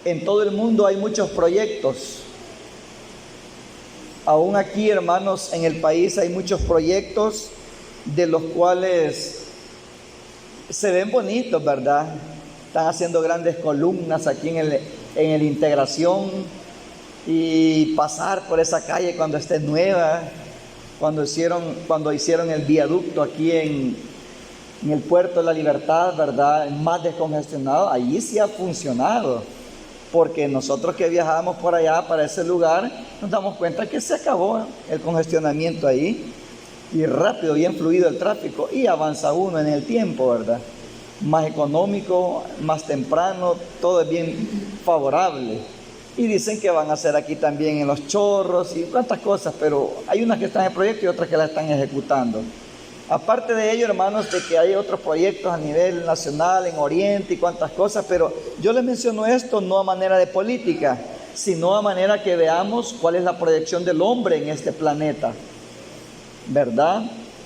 En todo el mundo hay muchos proyectos. Aún aquí, hermanos, en el país hay muchos proyectos de los cuales se ven bonitos, ¿verdad? Están haciendo grandes columnas aquí en el Integración, y pasar por esa calle cuando esté nueva, cuando hicieron el viaducto aquí en el Puerto de la Libertad, ¿verdad? Más descongestionado, allí sí ha funcionado, porque nosotros que viajamos por allá, para ese lugar, nos damos cuenta que se acabó el congestionamiento ahí, y rápido, bien fluido el tráfico, y avanza uno en el tiempo, ¿verdad? Más económico, más temprano, todo es bien favorable. Y dicen que van a hacer aquí también en Los Chorros y cuantas cosas, pero hay unas que están en proyecto y otras que la están ejecutando. Aparte de ello, hermanos, de que hay otros proyectos a nivel nacional, en Oriente y cuantas cosas, pero yo les menciono esto no a manera de política, sino a manera que veamos cuál es la proyección del hombre en este planeta, ¿verdad?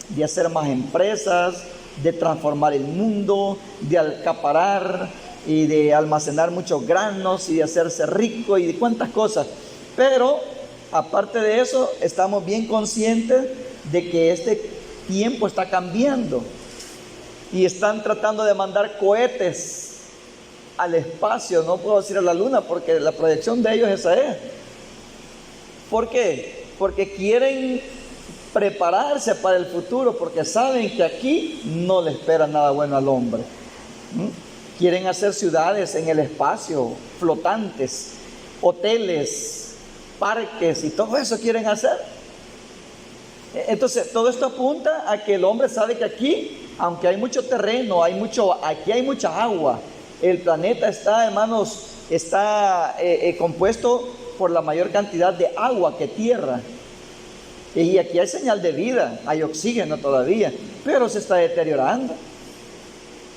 De hacer más empresas, de transformar el mundo, de acaparar y de almacenar muchos granos y de hacerse rico y de cuantas cosas. Pero aparte de eso, estamos bien conscientes de que este tiempo está cambiando y están tratando de mandar cohetes al espacio. No puedo decir a la luna porque la proyección de ellos esa es. ¿Por qué? Porque quieren prepararse para el futuro, porque saben que aquí no le espera nada bueno al hombre. Quieren hacer ciudades en el espacio, flotantes, hoteles, parques y todo eso quieren hacer. Entonces, todo esto apunta a que el hombre sabe que aquí, aunque hay mucho terreno, aquí hay mucha agua. El planeta está, hermanos, compuesto por la mayor cantidad de agua que tierra. Y aquí hay señal de vida, hay oxígeno todavía, pero se está deteriorando.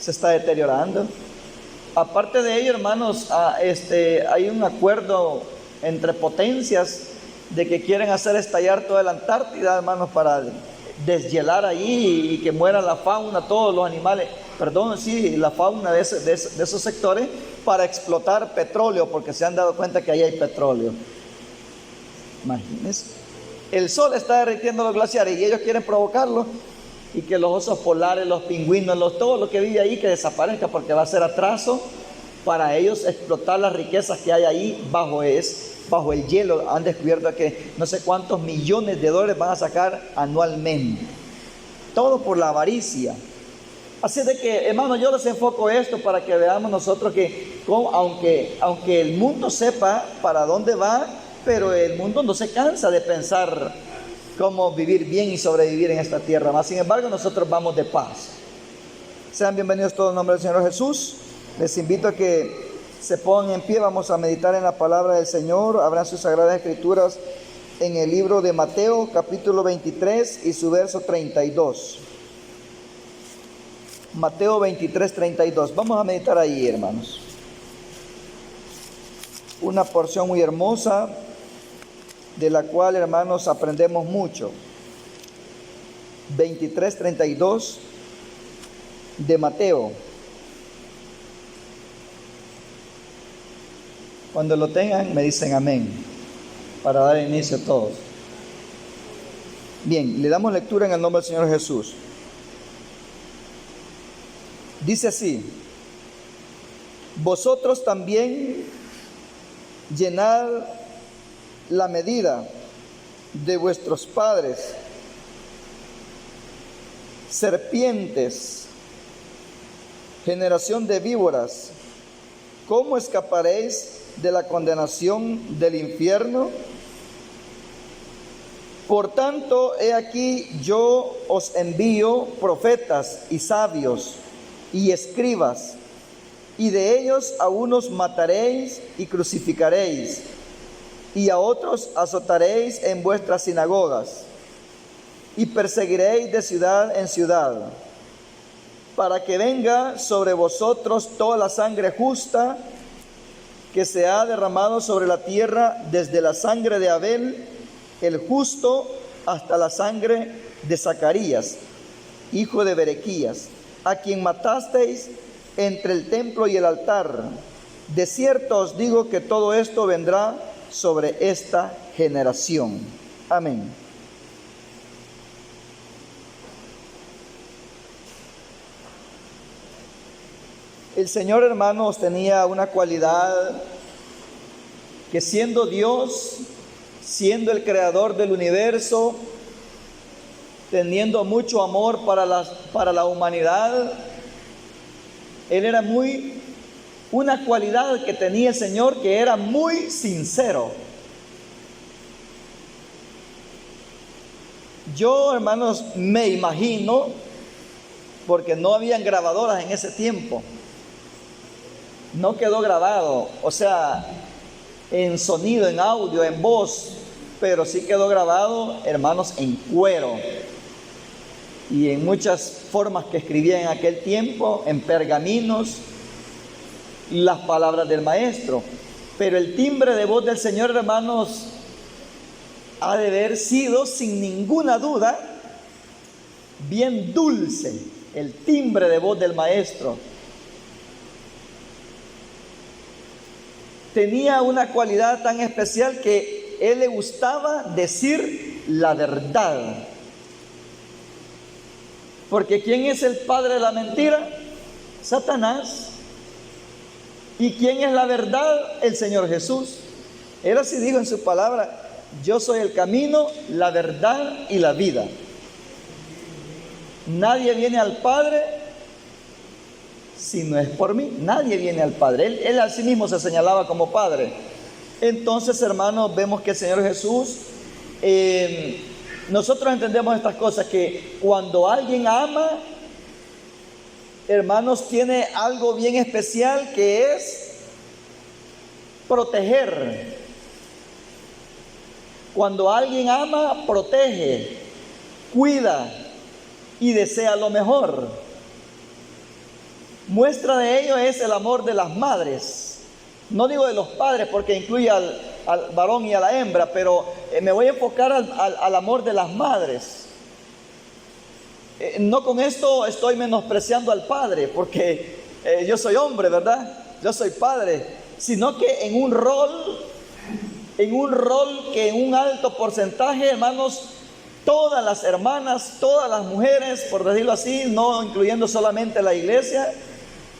Se está deteriorando. Aparte de ello, hermanos, hay un acuerdo entre potencias de que quieren hacer estallar toda la Antártida, hermanos, para deshielar ahí y que muera la fauna, todos los animales, la fauna de esos sectores, para explotar petróleo, porque se han dado cuenta que ahí hay petróleo. Imagínense. El sol está derritiendo los glaciares y ellos quieren provocarlo, y que los osos polares, los pingüinos, todo lo que vive ahí que desaparezca, porque va a ser atraso para ellos explotar las riquezas que hay ahí bajo el hielo. Han descubierto que no sé cuántos millones de dólares van a sacar anualmente. Todo por la avaricia. Así de que, hermanos, yo les enfoco esto para que veamos nosotros que aunque el mundo sepa para dónde va, pero el mundo no se cansa de pensar cómo vivir bien y sobrevivir en esta tierra. Más sin embargo, nosotros vamos de paz. Sean bienvenidos todos en nombre del Señor Jesús. Les invito a que se pongan en pie. Vamos a meditar en la palabra del Señor. Abran sus sagradas escrituras en el libro de Mateo, capítulo 23 y su verso 32. Mateo 23, 32. Vamos a meditar ahí, hermanos. Una porción muy hermosa, de la cual, hermanos, aprendemos mucho. 23, 32 de Mateo. Cuando lo tengan, me dicen amén, para dar inicio a todos. Bien, le damos lectura en el nombre del Señor Jesús. Dice así: vosotros también llenad la medida de vuestros padres, serpientes, generación de víboras, ¿cómo escaparéis de la condenación del infierno? Por tanto, he aquí yo os envío profetas y sabios y escribas, y de ellos a unos mataréis y crucificaréis, y a otros azotaréis en vuestras sinagogas, y perseguiréis de ciudad en ciudad, para que venga sobre vosotros toda la sangre justa que se ha derramado sobre la tierra, desde la sangre de Abel, el justo, hasta la sangre de Zacarías, hijo de Berequías, a quien matasteis entre el templo y el altar. De cierto os digo que todo esto vendrá sobre esta generación. Amén. El Señor, hermanos, tenía una cualidad que, siendo Dios, siendo el creador del universo, teniendo mucho amor para la humanidad, Él era una cualidad que tenía el Señor, que era muy sincero. Yo, hermanos, me imagino, porque no habían grabadoras en ese tiempo, no quedó grabado, o sea, en sonido, en audio, en voz, pero sí quedó grabado, hermanos, en cuero y en muchas formas que escribían en aquel tiempo, en pergaminos, las palabras del Maestro. Pero el timbre de voz del Señor, hermanos, ha de haber sido, sin ninguna duda, bien dulce, el timbre de voz del Maestro. Tenía una cualidad tan especial que Él le gustaba decir la verdad. Porque ¿quién es el padre de la mentira? Satanás. ¿Y quién es la verdad? El Señor Jesús. Él así dijo en su palabra: yo soy el camino, la verdad y la vida. Nadie viene al Padre si no es por mí. Nadie viene al Padre. Él a sí mismo se señalaba como Padre. Entonces, hermanos, vemos que el Señor Jesús, nosotros entendemos estas cosas, que cuando alguien ama, hermanos, tiene algo bien especial, que es proteger. Cuando alguien ama, protege, cuida y desea lo mejor. Muestra de ello es el amor de las madres. No digo de los padres, porque incluye al varón y a la hembra, pero me voy a enfocar al amor de las madres. No con esto estoy menospreciando al padre, porque yo soy hombre, ¿verdad? Yo soy padre, sino que en un rol que en un alto porcentaje, hermanos, todas las hermanas, todas las mujeres, por decirlo así, no incluyendo solamente la iglesia,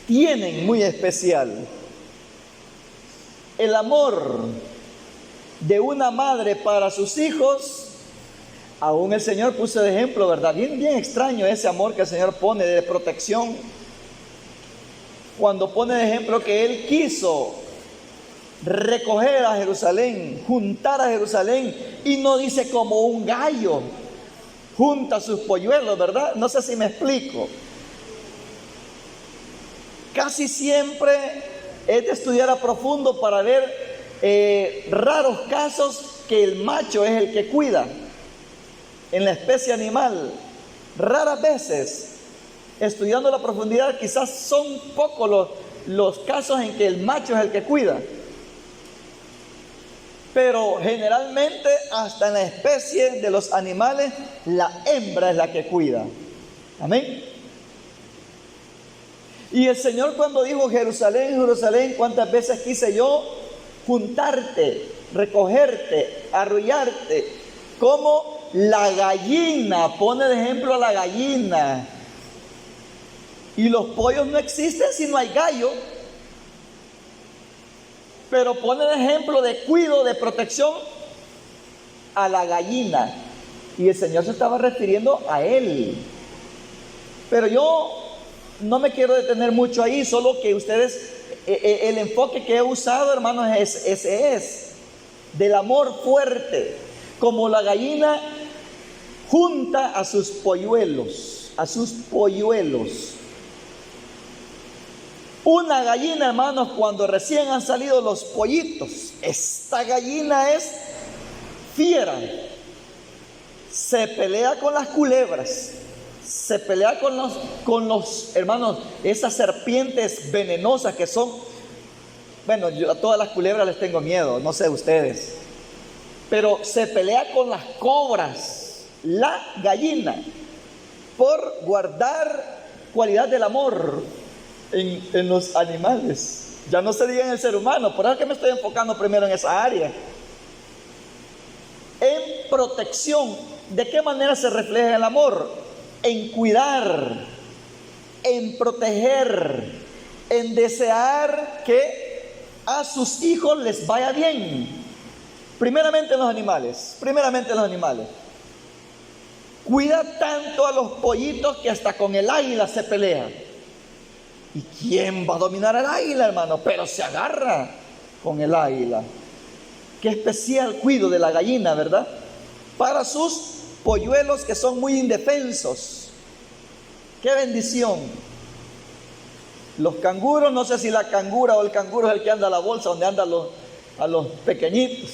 tienen muy especial. El amor de una madre para sus hijos, aún el Señor puso de ejemplo, ¿verdad? Bien extraño ese amor que el Señor pone de protección. Cuando pone de ejemplo que Él quiso recoger a Jerusalén, juntar a Jerusalén, y no dice como un gallo junta sus polluelos, ¿verdad? No sé si me explico. Casi siempre es de estudiar a profundo para ver raros casos que el macho es el que cuida en la especie animal. Raras veces, estudiando la profundidad, quizás son pocos los casos en que el macho es el que cuida. Pero generalmente, hasta en la especie de los animales, la hembra es la que cuida. Amén. Y el Señor, cuando dijo Jerusalén, Jerusalén, ¿cuántas veces quise yo juntarte, recogerte, arrullarte? Como la gallina, pone de ejemplo a la gallina. Y los pollos no existen si no hay gallo. Pero pone de ejemplo de cuidado, de protección a la gallina. Y el Señor se estaba refiriendo a Él. Pero yo no me quiero detener mucho ahí, solo que ustedes, el enfoque que he usado, hermanos, ese es del amor fuerte, como la gallina junta a sus polluelos, Una gallina, hermanos, cuando recién han salido los pollitos, esta gallina es fiera, se pelea con las culebras, se pelea con los hermanos, esas serpientes venenosas que son, bueno, yo a todas las culebras les tengo miedo, no sé ustedes, pero se pelea con las cobras, la gallina, por guardar cualidad del amor en los animales. Ya no se diga en el ser humano, por eso es que me estoy enfocando primero en esa área. En protección, ¿de qué manera se refleja el amor? En cuidar, en proteger, en desear que a sus hijos les vaya bien. Primeramente en los animales, Cuida tanto a los pollitos que hasta con el águila se pelea. ¿Y quién va a dominar al águila, hermano? Pero se agarra con el águila. Qué especial cuido de la gallina, ¿verdad? Para sus polluelos que son muy indefensos. ¡Qué bendición! Los canguros, no sé si la cangura o el canguro es el que anda a la bolsa, donde andan a los pequeñitos.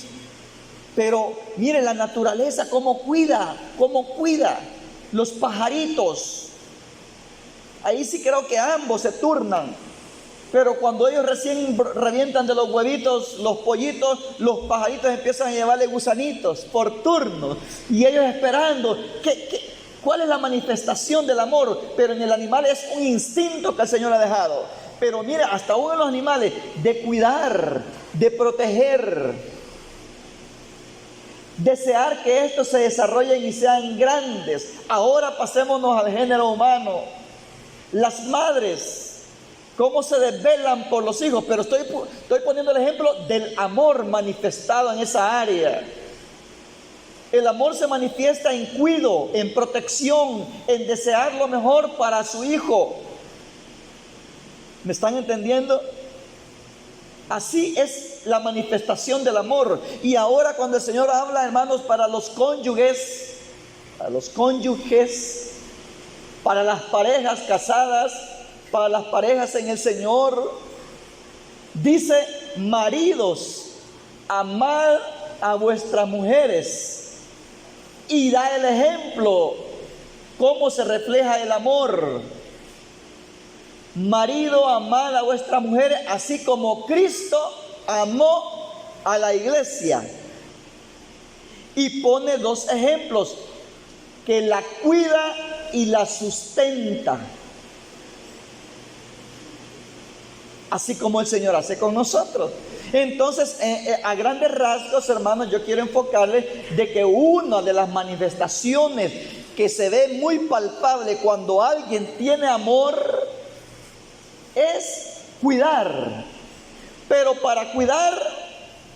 Pero mire la naturaleza, cómo cuida. Los pajaritos. Ahí sí creo que ambos se turnan. Pero cuando ellos recién revientan de los huevitos, los pollitos, los pajaritos empiezan a llevarle gusanitos por turno. Y ellos esperando. ¿Cuál es la manifestación del amor? Pero en el animal es un instinto que el Señor ha dejado. Pero mira, hasta uno de los animales, de cuidar, de proteger, desear que estos se desarrollen y sean grandes. Ahora pasémonos al género humano. Las madres, cómo se desvelan por los hijos, pero estoy poniendo el ejemplo del amor manifestado en esa área. El amor se manifiesta en cuidado, en protección, en desear lo mejor para su hijo. ¿Me están entendiendo? Así es la manifestación del amor. Y ahora cuando el Señor habla, hermanos, para los cónyuges, para las parejas casadas, para las parejas en el Señor, dice: maridos, amad a vuestras mujeres. Y da el ejemplo, cómo se refleja el amor. Marido, amad a vuestras mujeres, así como Cristo amó a la iglesia. Y pone dos ejemplos, que la cuida y la sustenta. Así como el Señor hace con nosotros. Entonces, a grandes rasgos, hermanos, yo quiero enfocarle de que una de las manifestaciones que se ve muy palpable cuando alguien tiene amor es cuidar. Pero para cuidar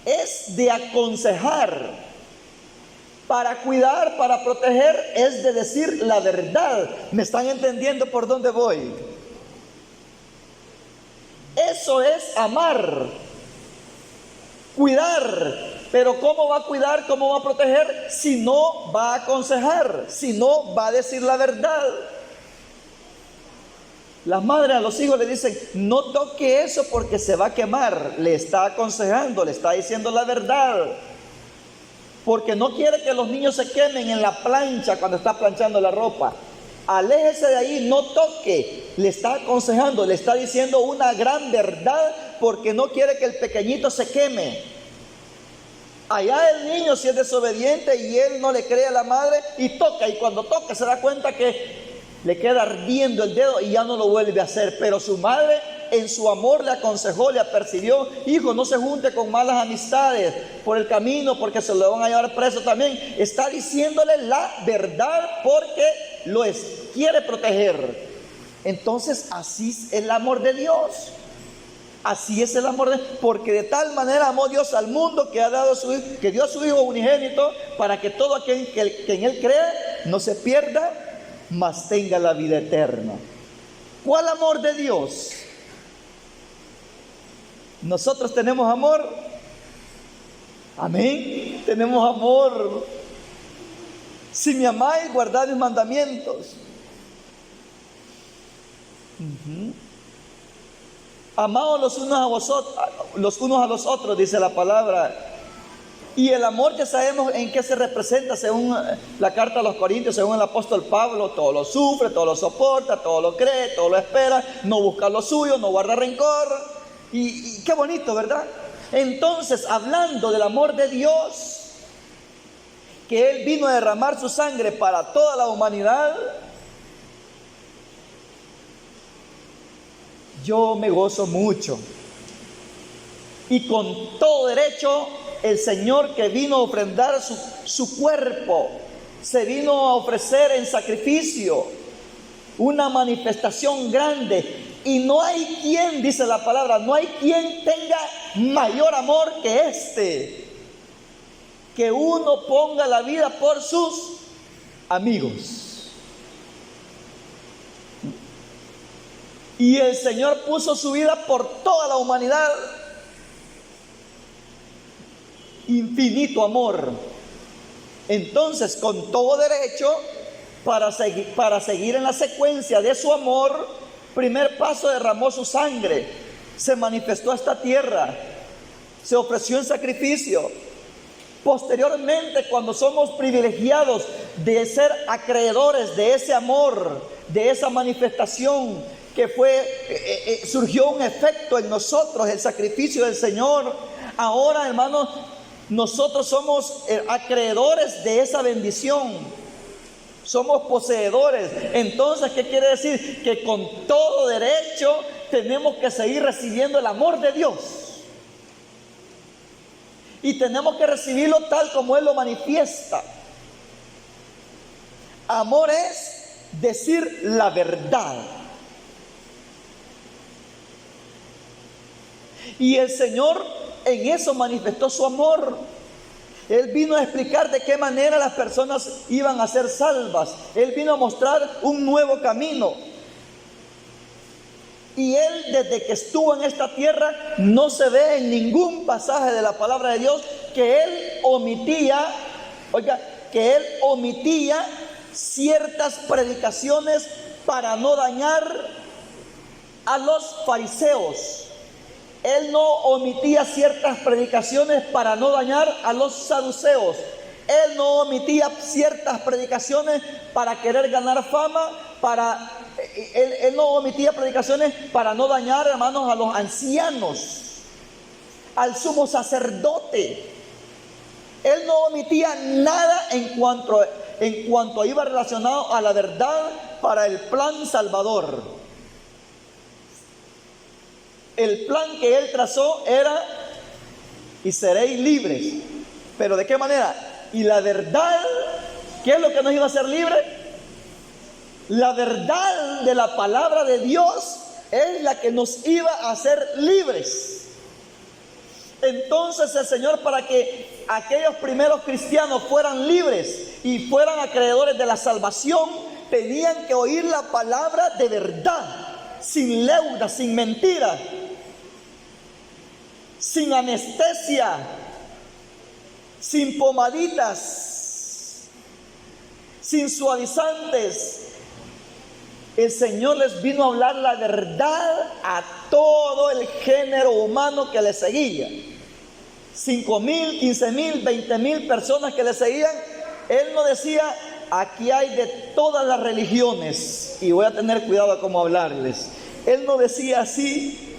es de aconsejar. Para cuidar, para proteger, es de decir la verdad. ¿Me están entendiendo por dónde voy? Eso es amar. Cuidar. Pero ¿cómo va a cuidar? ¿Cómo va a proteger? Si no va a aconsejar, si no va a decir la verdad. Las madres a los hijos le dicen: no toque eso porque se va a quemar. Le está aconsejando, le está diciendo la verdad. Porque no quiere que los niños se quemen en la plancha cuando está planchando la ropa. Aléjese de ahí, no toque. Le está aconsejando, le está diciendo una gran verdad, porque no quiere que el pequeñito se queme. Allá el niño, si es desobediente y él no le cree a la madre, y toca, y cuando toca se da cuenta que le queda ardiendo el dedo y ya no lo vuelve a hacer. Pero su madre en su amor le aconsejó, le apercibió: hijo, no se junte con malas amistades por el camino, porque se lo van a llevar preso también. Está diciéndole la verdad porque quiere proteger. Entonces así es el amor de Dios. Así es el amor de Dios, porque de tal manera amó Dios al mundo que ha dado que dio a su Hijo unigénito, para que todo aquel que en Él crea no se pierda, mas tenga la vida eterna. ¿Cuál amor de Dios? Nosotros tenemos amor. Amén. Tenemos amor. Si me amáis, guardad mis mandamientos. Amaos los unos a los otros, dice la palabra. Y el amor, ya sabemos en qué se representa según la carta a los Corintios, según el apóstol Pablo: todo lo sufre, todo lo soporta, todo lo cree, todo lo espera, no busca lo suyo, no guarda rencor. Y qué bonito, ¿verdad? Entonces, hablando del amor de Dios, que Él vino a derramar su sangre para toda la humanidad, yo me gozo mucho Y con todo derecho, el Señor que vino a ofrendar su cuerpo, se vino a ofrecer en sacrificio, una manifestación grande. Y no hay quien, dice la palabra, no hay quien tenga mayor amor que este, que uno ponga la vida por sus amigos. Y el Señor puso su vida por toda la humanidad. Infinito amor. Entonces, con todo derecho, para seguir en la secuencia de su amor, primer paso, derramó su sangre, se manifestó a esta tierra, se ofreció en sacrificio. Posteriormente, cuando somos privilegiados de ser acreedores de ese amor, de esa manifestación que surgió un efecto en nosotros, el sacrificio del Señor. Ahora, hermanos, nosotros somos acreedores de esa bendición. Somos poseedores. Entonces, ¿qué quiere decir? Que con todo derecho tenemos que seguir recibiendo el amor de Dios. Y tenemos que recibirlo tal como Él lo manifiesta. Amor es decir la verdad. Y el Señor en eso manifestó su amor. Él vino a explicar de qué manera las personas iban a ser salvas. Él vino a mostrar un nuevo camino. Y Él, desde que estuvo en esta tierra, no se ve en ningún pasaje de la palabra de Dios que Él omitía ciertas predicaciones para no dañar a los fariseos. Él no omitía ciertas predicaciones para no dañar a los saduceos. Él no omitía ciertas predicaciones para querer ganar fama, Él no omitía predicaciones para no dañar, hermanos, a los ancianos, al sumo sacerdote. Él no omitía nada en cuanto iba relacionado a la verdad para el plan salvador. El plan que Él trazó era: y seréis libres. ¿Pero de qué manera? Y la verdad, ¿qué es lo que nos iba a hacer libres? La verdad de la palabra de Dios es la que nos iba a hacer libres. Entonces el Señor, para que aquellos primeros cristianos fueran libres y fueran acreedores de la salvación, tenían que oír la palabra de verdad, sin leuda, sin mentira, sin anestesia, sin pomaditas, sin suavizantes. El Señor les vino a hablar la verdad a todo el género humano que le seguía. 5,000, 15,000, 20,000 personas que le seguían. Él no decía: aquí hay de todas las religiones y voy a tener cuidado a cómo hablarles. Él no decía así: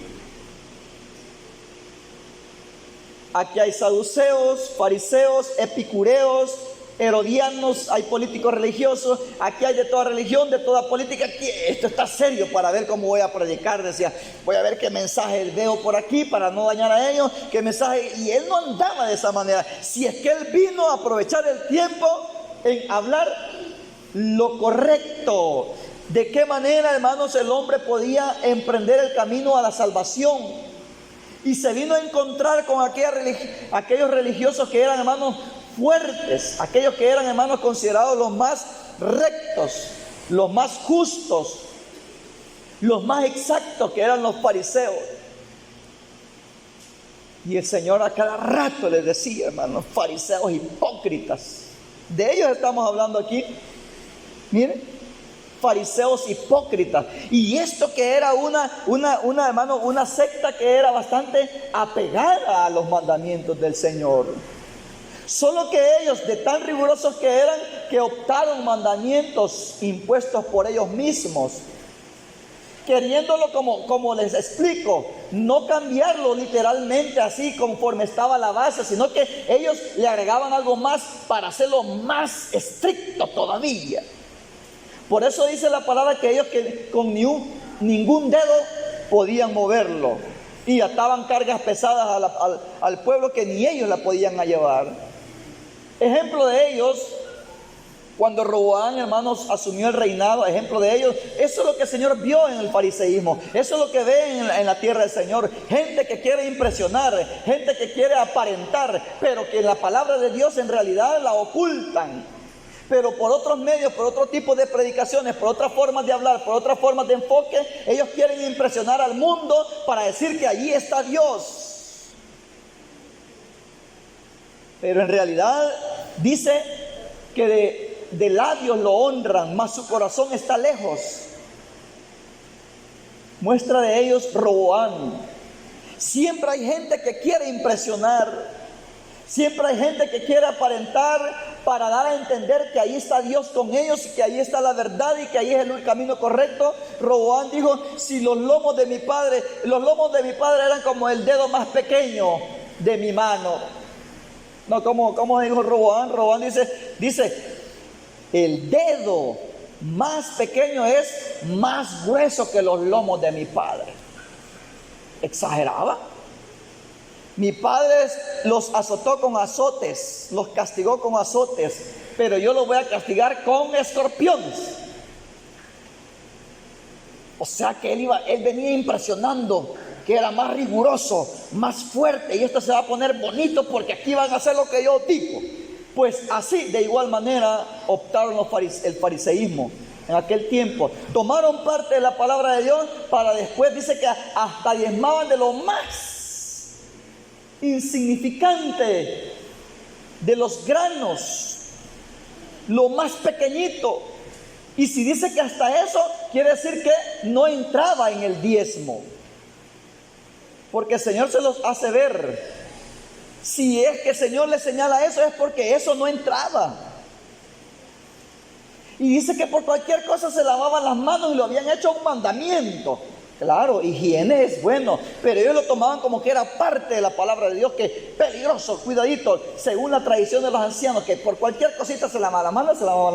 aquí hay saduceos, fariseos, epicureos, herodianos, hay políticos religiosos, aquí hay de toda religión, de toda política. Aquí, esto está serio para ver cómo voy a predicar. Decía: voy a ver qué mensaje veo por aquí para no dañar a ellos, qué mensaje. Y Él no andaba de esa manera. Si es que Él vino a aprovechar el tiempo en hablar lo correcto. ¿De qué manera, hermanos, el hombre podía emprender el camino a la salvación? Y se vino a encontrar con aquellos religiosos que eran, hermanos, fuertes, aquellos que eran, hermanos, considerados los más rectos, los más justos, los más exactos, que eran los fariseos. Y el Señor a cada rato les decía: hermanos, fariseos hipócritas. De ellos estamos hablando aquí. Miren, fariseos hipócritas. Y esto que era una secta que era bastante apegada a los mandamientos del Señor. Solo que ellos, de tan rigurosos que eran, que optaron mandamientos impuestos por ellos mismos, queriéndolo, como les explico, no cambiarlo literalmente así conforme estaba la base, sino que ellos le agregaban algo más para hacerlo más estricto todavía. Por eso dice la palabra que ellos que con ningún dedo podían moverlo. y ataban cargas pesadas al pueblo que ni ellos la podían llevar. Ejemplo de ellos, cuando Roboam, hermanos, asumió el reinado, ejemplo de ellos, eso es lo que el Señor vio en el fariseísmo, eso es lo que ve en la tierra del Señor, gente que quiere impresionar, gente que quiere aparentar, pero que la palabra de Dios en realidad la ocultan. Pero por otros medios, por otro tipo de predicaciones, por otras formas de hablar, por otras formas de enfoque, ellos quieren impresionar al mundo para decir que allí está Dios. Pero en realidad dice que de labios lo honran, mas su corazón está lejos. Muestra de ellos Roboam. Siempre hay gente que quiere impresionar, siempre hay gente que quiere aparentar para dar a entender que ahí está Dios con ellos y que ahí está la verdad y que ahí es el camino correcto. Roboam dijo: si los lomos de mi padre eran como el dedo más pequeño de mi mano. No, ¿cómo dijo Roboam? Roboam dice, el dedo más pequeño es más grueso que los lomos de mi padre. Exageraba. Mi padre los azotó con azotes, los castigó con azotes, pero yo los voy a castigar con escorpiones. O sea que él venía impresionando que era más riguroso, más fuerte, y esto se va a poner bonito porque aquí van a hacer lo que yo digo. Pues así, de igual manera, optaron el fariseísmo en aquel tiempo. Tomaron parte de la palabra de Dios para después, dice que hasta diezmaban de lo más insignificante, de los granos, lo más pequeñito. Y si dice que hasta eso, quiere decir que no entraba en el diezmo, porque el Señor se los hace ver. Si es que el Señor le señala eso, es porque eso no entraba. Y dice que por cualquier cosa se lavaban las manos y lo habían hecho un mandamiento. Claro, higiene es bueno, pero ellos lo tomaban como que era parte de la palabra de Dios, que peligroso, cuidadito, según la tradición de los ancianos, que por cualquier cosita se lavaban la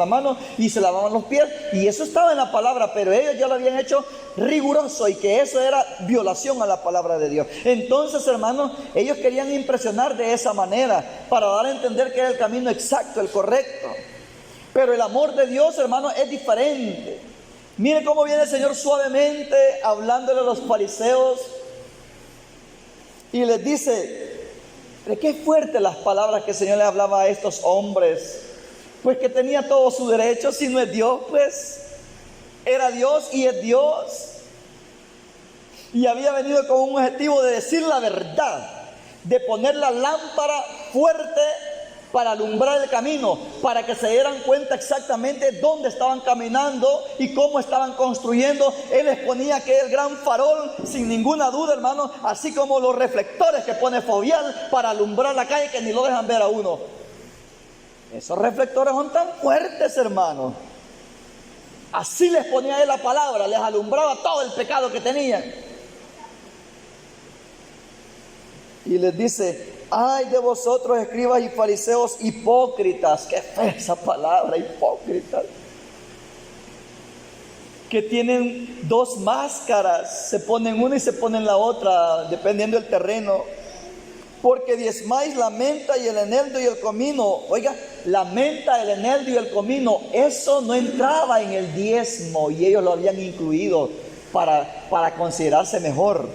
mano y se lavaban los pies, y eso estaba en la palabra, pero ellos ya lo habían hecho riguroso y que eso era violación a la palabra de Dios. Entonces, hermanos, ellos querían impresionar de esa manera para dar a entender que era el camino exacto, el correcto. Pero el amor de Dios, hermanos, es diferente. Mire cómo viene el Señor suavemente hablándole a los fariseos y les dice, ¿de qué fuertes las palabras que el Señor le hablaba a estos hombres? Pues que tenía todo su derecho, si no es Dios, pues era Dios y es Dios. Y había venido con un objetivo de decir la verdad, de poner la lámpara fuerte para alumbrar el camino, para que se dieran cuenta exactamente dónde estaban caminando y cómo estaban construyendo. Él les ponía aquel gran farol, sin ninguna duda, hermano, así como los reflectores que pone Fovial para alumbrar la calle que ni lo dejan ver a uno. Esos reflectores son tan fuertes, hermano. Así les ponía él la palabra, les alumbraba todo el pecado que tenían. Y les dice: ay de vosotros, escribas y fariseos hipócritas. Qué fea esa palabra, hipócritas, que tienen dos máscaras, se ponen una y se ponen la otra, dependiendo del terreno. Porque diezmáis la menta y el eneldo y el comino. Oiga, la menta, el eneldo y el comino, eso no entraba en el diezmo, y ellos lo habían incluido para considerarse mejor.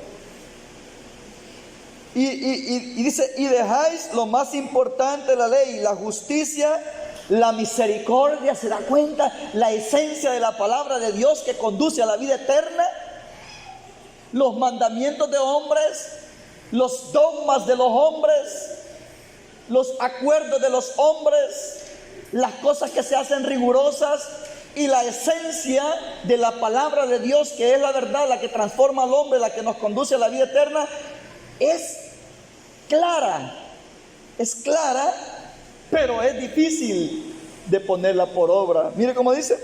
Y dice, y dejáis lo más importante de la ley, la justicia, la misericordia. ¿Se da cuenta? La esencia de la palabra de Dios que conduce a la vida eterna. Los mandamientos de hombres, los dogmas de los hombres, los acuerdos de los hombres, las cosas que se hacen rigurosas, y la esencia de la palabra de Dios, que es la verdad, la que transforma al hombre, la que nos conduce a la vida eterna, es clara, pero es difícil de ponerla por obra. Mire cómo dice: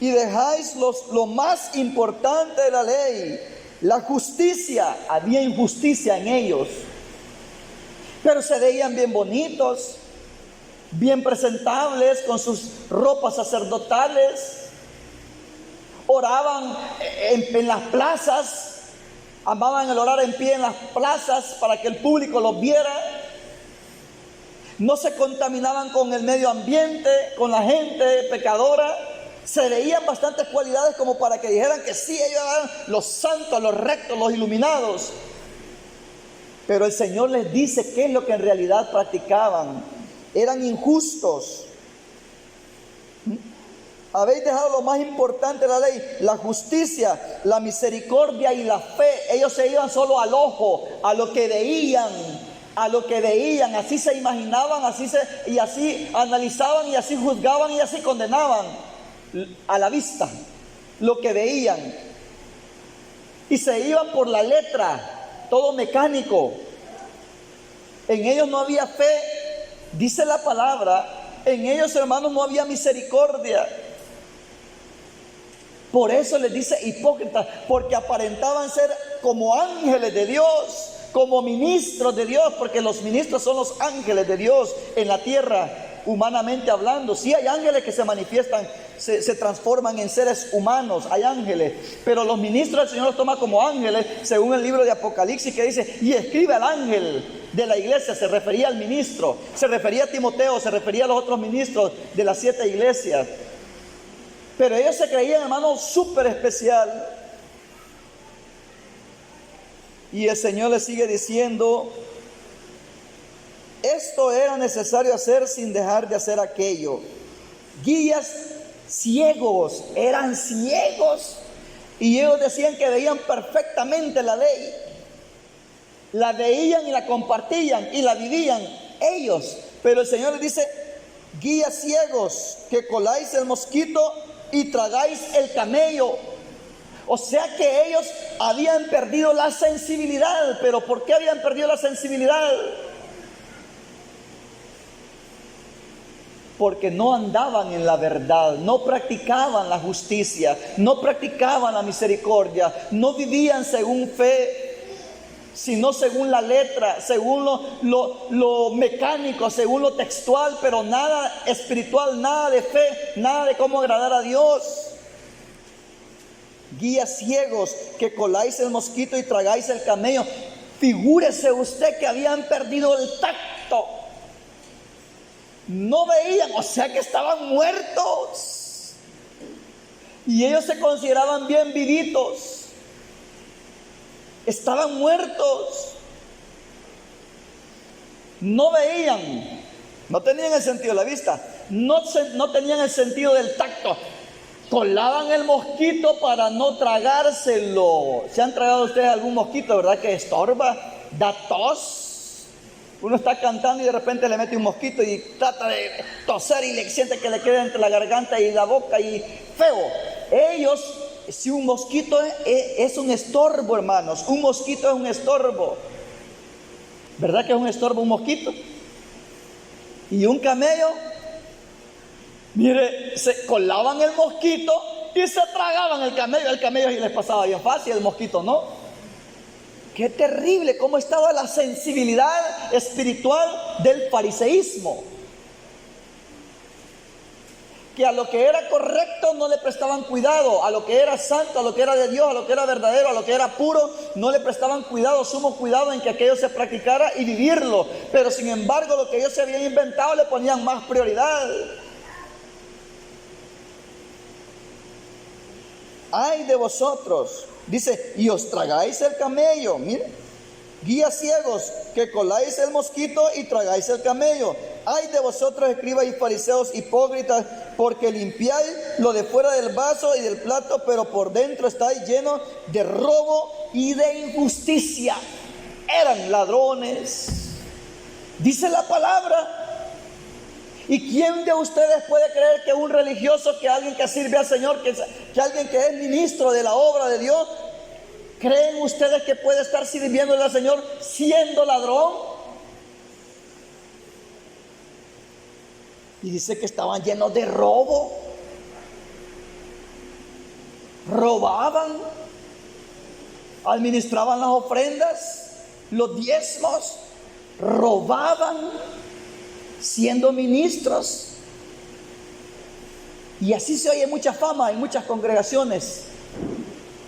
y dejáis lo más importante de la ley, la justicia. Había injusticia en ellos, pero se veían bien bonitos, bien presentables, con sus ropas sacerdotales, oraban en las plazas, Amaban el orar en pie en las plazas para que el público los viera. No se contaminaban con el medio ambiente, con la gente pecadora. Se veían bastantes cualidades como para que dijeran que sí, ellos eran los santos, los rectos, los iluminados. Pero el Señor les dice qué es lo que en realidad practicaban. Eran injustos. Habéis dejado lo más importante de la ley, la justicia, la misericordia y la fe. Ellos se iban solo al ojo, a lo que veían, así se imaginaban, y así analizaban, y así juzgaban, y así condenaban a la vista, lo que veían. Y se iban por la letra, todo mecánico. En ellos no había fe, dice la palabra, en ellos, hermanos, no había misericordia. Por eso les dice hipócritas, porque aparentaban ser como ángeles de Dios, como ministros de Dios, porque los ministros son los ángeles de Dios en la tierra, humanamente hablando. Sí hay ángeles que se manifiestan, se transforman en seres humanos, hay ángeles, pero los ministros del Señor los toma como ángeles, según el libro de Apocalipsis, que dice, y escribe al ángel de la iglesia. Se refería al ministro, se refería a Timoteo, se refería a los otros ministros de las 7 iglesias. Pero ellos se creían, hermanos, súper especial. Y el Señor les sigue diciendo, esto era necesario hacer sin dejar de hacer aquello. Guías ciegos, eran ciegos. Y ellos decían que veían perfectamente la ley. La veían y la compartían y la vivían ellos. Pero el Señor les dice, guías ciegos, que coláis el mosquito y tragáis el camello. O sea que ellos habían perdido la sensibilidad. ¿Pero por qué habían perdido la sensibilidad? Porque no andaban en la verdad, no practicaban la justicia, no practicaban la misericordia, no vivían según fe, sino según la letra, según lo mecánico, según lo textual, pero nada espiritual, nada de fe, nada de cómo agradar a Dios. Guías ciegos, que coláis el mosquito y tragáis el camello. Figúrese usted que habían perdido el tacto. No veían, o sea que estaban muertos. Y ellos se consideraban bien vivitos. Estaban muertos. No veían, no tenían el sentido de la vista, no tenían el sentido del tacto. Colaban el mosquito para no tragárselo. ¿Se han tragado ustedes algún mosquito, verdad, que estorba, da tos? Uno está cantando y de repente le mete un mosquito y trata de toser y le siente que le queda entre la garganta y la boca y feo. Ellos, si un mosquito es un estorbo, hermanos, un mosquito es un estorbo. ¿Verdad que es un estorbo un mosquito? Y un camello, mire, se colaban el mosquito y se tragaban el camello. El camello les pasaba bien fácil, el mosquito no. Qué terrible cómo estaba la sensibilidad espiritual del fariseísmo. Que a lo que era correcto no le prestaban cuidado, a lo que era santo, a lo que era de Dios, a lo que era verdadero, a lo que era puro, no le prestaban cuidado, sumo cuidado en que aquello se practicara y vivirlo. Pero sin embargo, lo que ellos se habían inventado le ponían más prioridad. Ay de vosotros, dice, y os tragáis el camello. Mire, guías ciegos, que coláis el mosquito y tragáis el camello. Ay de vosotros, escribas y fariseos hipócritas, porque limpiáis lo de fuera del vaso y del plato, pero por dentro estáis llenos de robo y de injusticia. Eran ladrones, dice la palabra. ¿Y quién de ustedes puede creer que un religioso, que alguien que sirve al Señor, que alguien que es ministro de la obra de Dios, creen ustedes que puede estar sirviéndole al Señor siendo ladrón? Y dice que estaban llenos de robo. Robaban, administraban las ofrendas, los diezmos, robaban, siendo ministros. Y así se oye mucha fama en muchas congregaciones.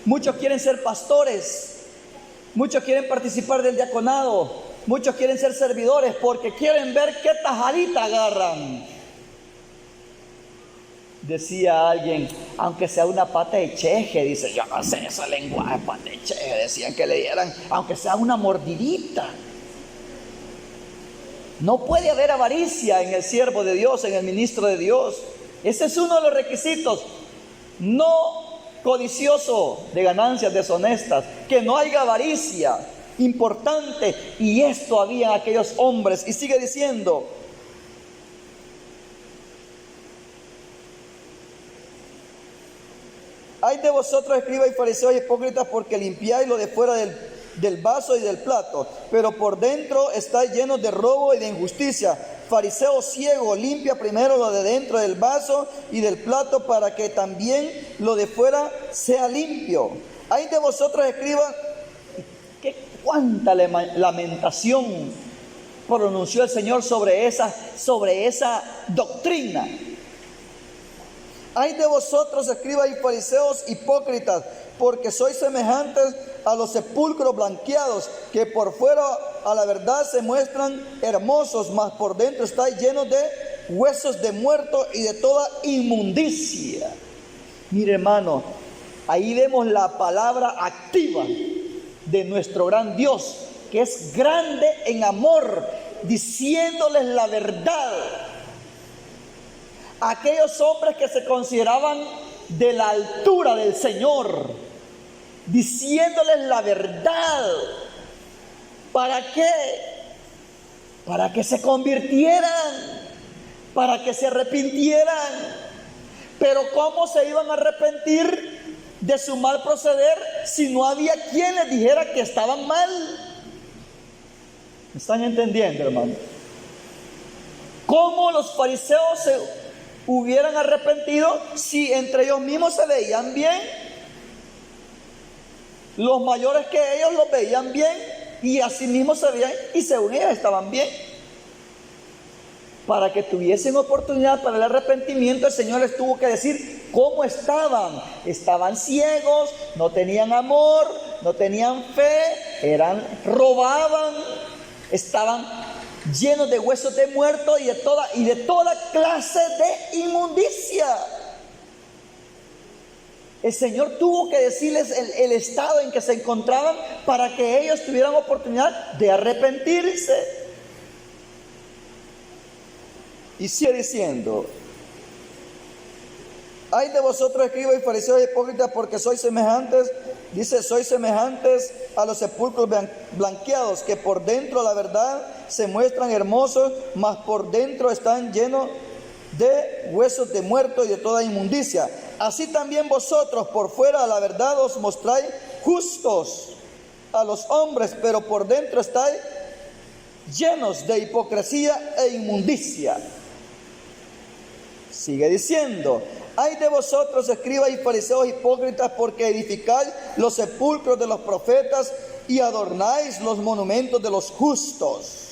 Muchos quieren ser pastores, Muchos quieren participar del diaconado, muchos quieren ser servidores porque quieren ver qué tajadita agarran. Decía alguien, aunque sea una pata de cheje, dice, yo no sé esa lenguaje, pata de cheje, decían que le dieran, aunque sea una mordidita. No puede haber avaricia en el siervo de Dios, en el ministro de Dios. Ese es uno de los requisitos. No codicioso de ganancias deshonestas, que no haya avaricia. Importante. Y esto había aquellos hombres. Y sigue diciendo, ay de vosotros, escribas y fariseos y hipócritas, porque limpiáis lo de fuera del vaso y del plato, pero por dentro estáis llenos de robo y de injusticia. Fariseo ciego, limpia primero lo de dentro del vaso y del plato, para que también lo de fuera sea limpio. Ay de vosotros, escribas. Cuánta lamentación pronunció el Señor sobre esa doctrina. Ay de vosotros, escribas y fariseos hipócritas, porque sois semejantes a los sepulcros blanqueados, que por fuera a la verdad se muestran hermosos, mas por dentro estáis llenos de huesos de muertos y de toda inmundicia. Mire, hermano, ahí vemos la palabra activa de nuestro gran Dios, que es grande en amor, diciéndoles la verdad. Aquellos hombres que se consideraban de la altura del Señor, diciéndoles la verdad. ¿Para qué? Para que se convirtieran, para que se arrepintieran. Pero ¿cómo se iban a arrepentir de su mal proceder si no había quien les dijera que estaban mal? ¿Me están entendiendo, hermano? ¿Cómo los fariseos se hubieran arrepentido si entre ellos mismos se veían bien? Los mayores que ellos los veían bien y así mismo se veían y según ellos estaban bien. Para que tuviesen oportunidad para el arrepentimiento, el Señor les tuvo que decir cómo estaban. Estaban ciegos, no tenían amor, no tenían fe, robaban, estaban llenos de huesos de muerto y de toda clase de inmundicia. El Señor tuvo que decirles el estado en que se encontraban para que ellos tuvieran oportunidad de arrepentirse. Y sigue diciendo, ay de vosotros, escribas y fariseos hipócritas, porque sois semejantes, dice, sois semejantes a los sepulcros blanqueados, que por dentro la verdad se muestran hermosos, mas por dentro están llenos de huesos de muertos y de toda inmundicia. Así también vosotros por fuera a la verdad os mostráis justos a los hombres, pero por dentro estáis llenos de hipocresía e inmundicia. Sigue diciendo, ay de vosotros, escribas y fariseos hipócritas, porque edificáis los sepulcros de los profetas y adornáis los monumentos de los justos.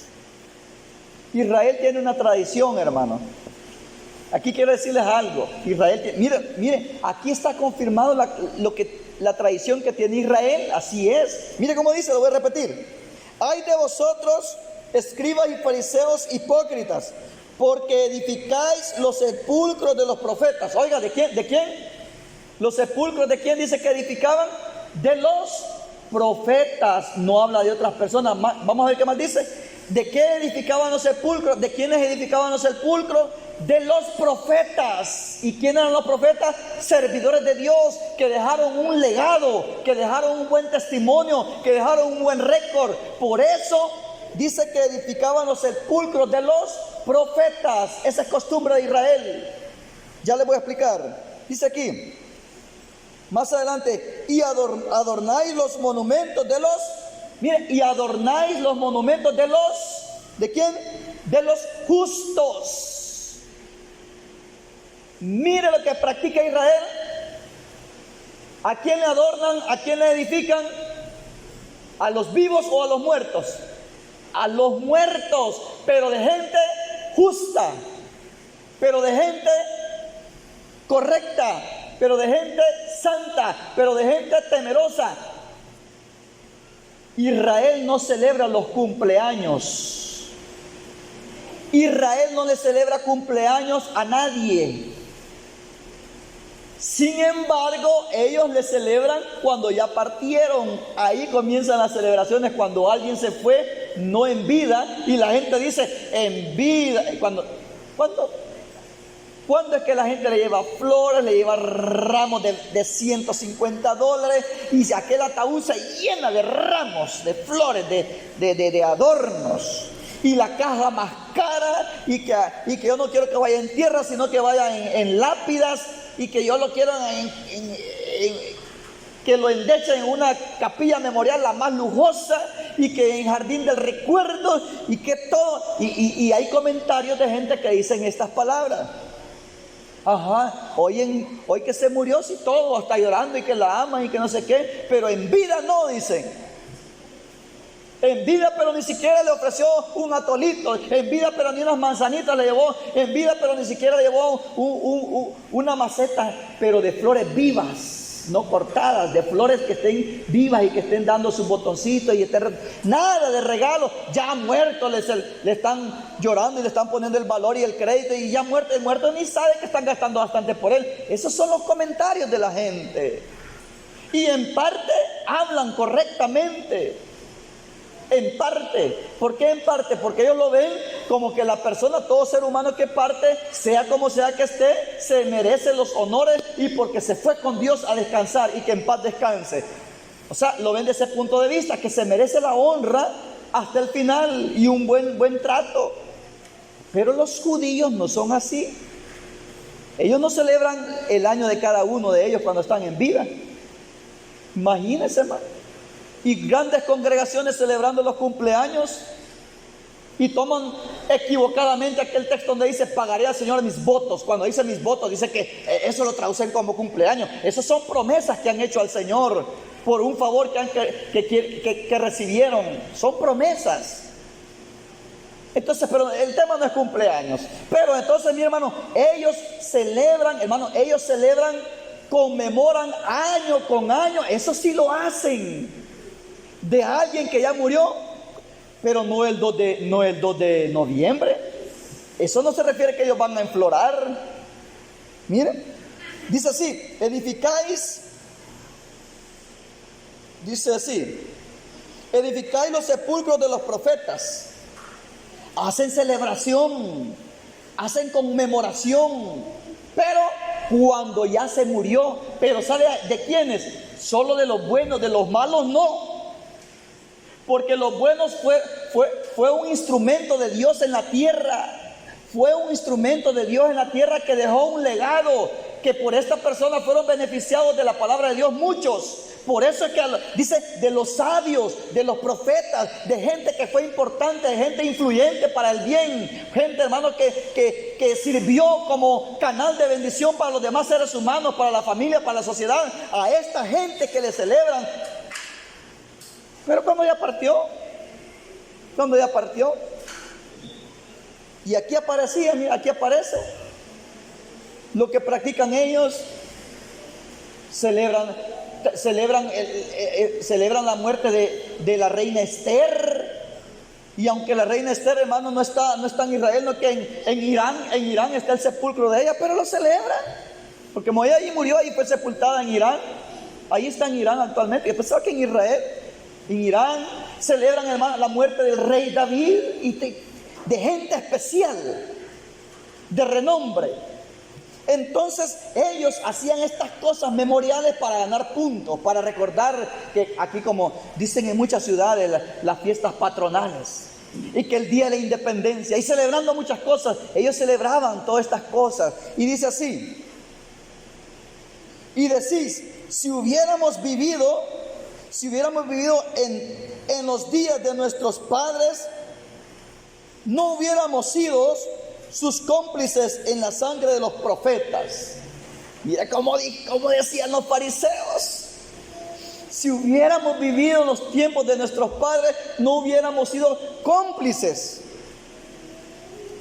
Israel tiene una tradición, hermano. Aquí quiero decirles algo. Israel, mire, aquí está confirmado la tradición que tiene Israel. Así es. Mire cómo dice, lo voy a repetir. Ay de vosotros, escribas y fariseos hipócritas, porque edificáis los sepulcros de los profetas. Oiga, ¿de quién? ¿De quién? ¿Los sepulcros de quién dice que edificaban? De los profetas. No habla de otras personas. Vamos a ver qué más dice. ¿De qué edificaban los sepulcros? ¿De quiénes edificaban los sepulcros? De los profetas. ¿Y quiénes eran los profetas? Servidores de Dios, que dejaron un legado, que dejaron un buen testimonio, que dejaron un buen récord. Por eso dice que edificaban los sepulcros de los profetas. Esa es costumbre de Israel. Ya les voy a explicar. Dice aquí, más adelante, y adornáis los monumentos de los... Miren, y adornáis los monumentos de los... ¿De quién? De los justos. Mire lo que practica Israel. ¿A quién le adornan? ¿A quién le edifican? ¿A los vivos o a los muertos? A los muertos, pero de gente justa, pero de gente correcta, pero de gente santa, pero de gente temerosa. Israel no celebra los cumpleaños. Israel no le celebra cumpleaños a nadie. Sin embargo, ellos le celebran cuando ya partieron. Ahí comienzan las celebraciones, cuando alguien se fue, no en vida. Y la gente dice, en vida. ¿Cuándo es que la gente le lleva flores, le lleva ramos de $150? Y aquel ataúd se llena de ramos, de flores, de adornos. Y la caja más cara, y que yo no quiero que vaya en tierra, sino que vaya en lápidas, y que yo lo quiero que lo endechen en una capilla memorial la más lujosa, y que en jardín del recuerdo, y que todo. Y hay comentarios de gente que dicen estas palabras. Ajá, hoy que se murió, si todo está llorando y que la aman y que no sé qué, pero en vida no, dicen. En vida, pero ni siquiera le ofreció un atolito. En vida, pero ni unas manzanitas le llevó. En vida, pero ni siquiera le llevó una maceta, pero de flores vivas, no cortadas, de flores que estén vivas y que estén dando sus botoncitos y nada de regalo. Ya muerto le están llorando y le están poniendo el valor y el crédito, y ya muerto, el muerto ni sabe que están gastando bastante por él. Esos son los comentarios de la gente. Y en parte hablan correctamente. En parte. ¿Por qué en parte? Porque ellos lo ven como que la persona, todo ser humano que parte, sea como sea que esté, se merece los honores, y porque se fue con Dios a descansar y que en paz descanse. O sea, lo ven desde ese punto de vista, que se merece la honra hasta el final y un buen trato. Pero los judíos no son así. Ellos no celebran el año de cada uno de ellos cuando están en vida. Imagínense, hermano. Y grandes congregaciones celebrando los cumpleaños, y toman equivocadamente aquel texto donde dice, pagaré al Señor mis votos. Cuando dice mis votos, dice que eso lo traducen como cumpleaños. Esas son promesas que han hecho al Señor por un favor que recibieron. Son promesas. Entonces, pero el tema no es cumpleaños. Pero entonces, mi hermano, ellos celebran, conmemoran año con año. Eso sí lo hacen. De alguien que ya murió, pero no el 2 de noviembre. Eso no se refiere que ellos van a enflorar. Miren, dice así, edificáis los sepulcros de los profetas. Hacen celebración, hacen conmemoración, pero cuando ya se murió. Pero ¿sabe de quiénes? Solo de los buenos, de los malos no. Porque los buenos fue un instrumento de Dios en la tierra. Fue un instrumento de Dios en la tierra que dejó un legado, que por esta persona fueron beneficiados de la palabra de Dios muchos. Por eso es que dice de los sabios, de los profetas, de gente que fue importante, de gente influyente para el bien, gente, hermano, que sirvió como canal de bendición para los demás seres humanos, para la familia, para la sociedad. A esta gente que le celebran. Pero cuando ya partió, y aquí aparecía, mira, aquí aparece lo que practican ellos. Celebran la muerte de la reina Esther. Y aunque la reina Esther, hermano, no está en Israel, no, que en Irán está el sepulcro de ella, pero lo celebran, porque como ella allí murió, ahí fue sepultada en Irán. Ahí está en Irán actualmente. Yo pensaba que en Israel. En Irán celebran, hermano, la muerte del rey David, y de gente especial, de renombre. Entonces ellos hacían estas cosas memoriales para ganar puntos, para recordar que aquí, como dicen en muchas ciudades, las fiestas patronales, y que el día de la independencia, y celebrando muchas cosas. Ellos celebraban todas estas cosas. Y dice así, y decís, si hubiéramos vivido en los días de nuestros padres, no hubiéramos sido sus cómplices en la sangre de los profetas. Mira cómo decían los fariseos. Si hubiéramos vivido en los tiempos de nuestros padres, no hubiéramos sido cómplices.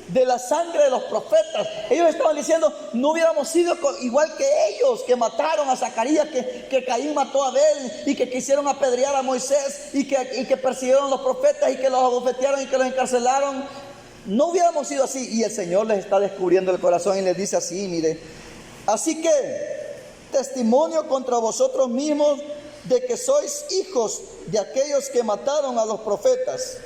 de la sangre de los profetas. Ellos estaban diciendo, no hubiéramos sido igual que ellos, que mataron a Zacarías, que Caín mató a Abel, y que quisieron apedrear a Moisés, y que persiguieron a los profetas, y que los abofetearon, y que los encarcelaron. No hubiéramos sido así. Y el Señor les está descubriendo el corazón y les dice así, mire, así que testimonio contra vosotros mismos de que sois hijos de aquellos que mataron a los profetas.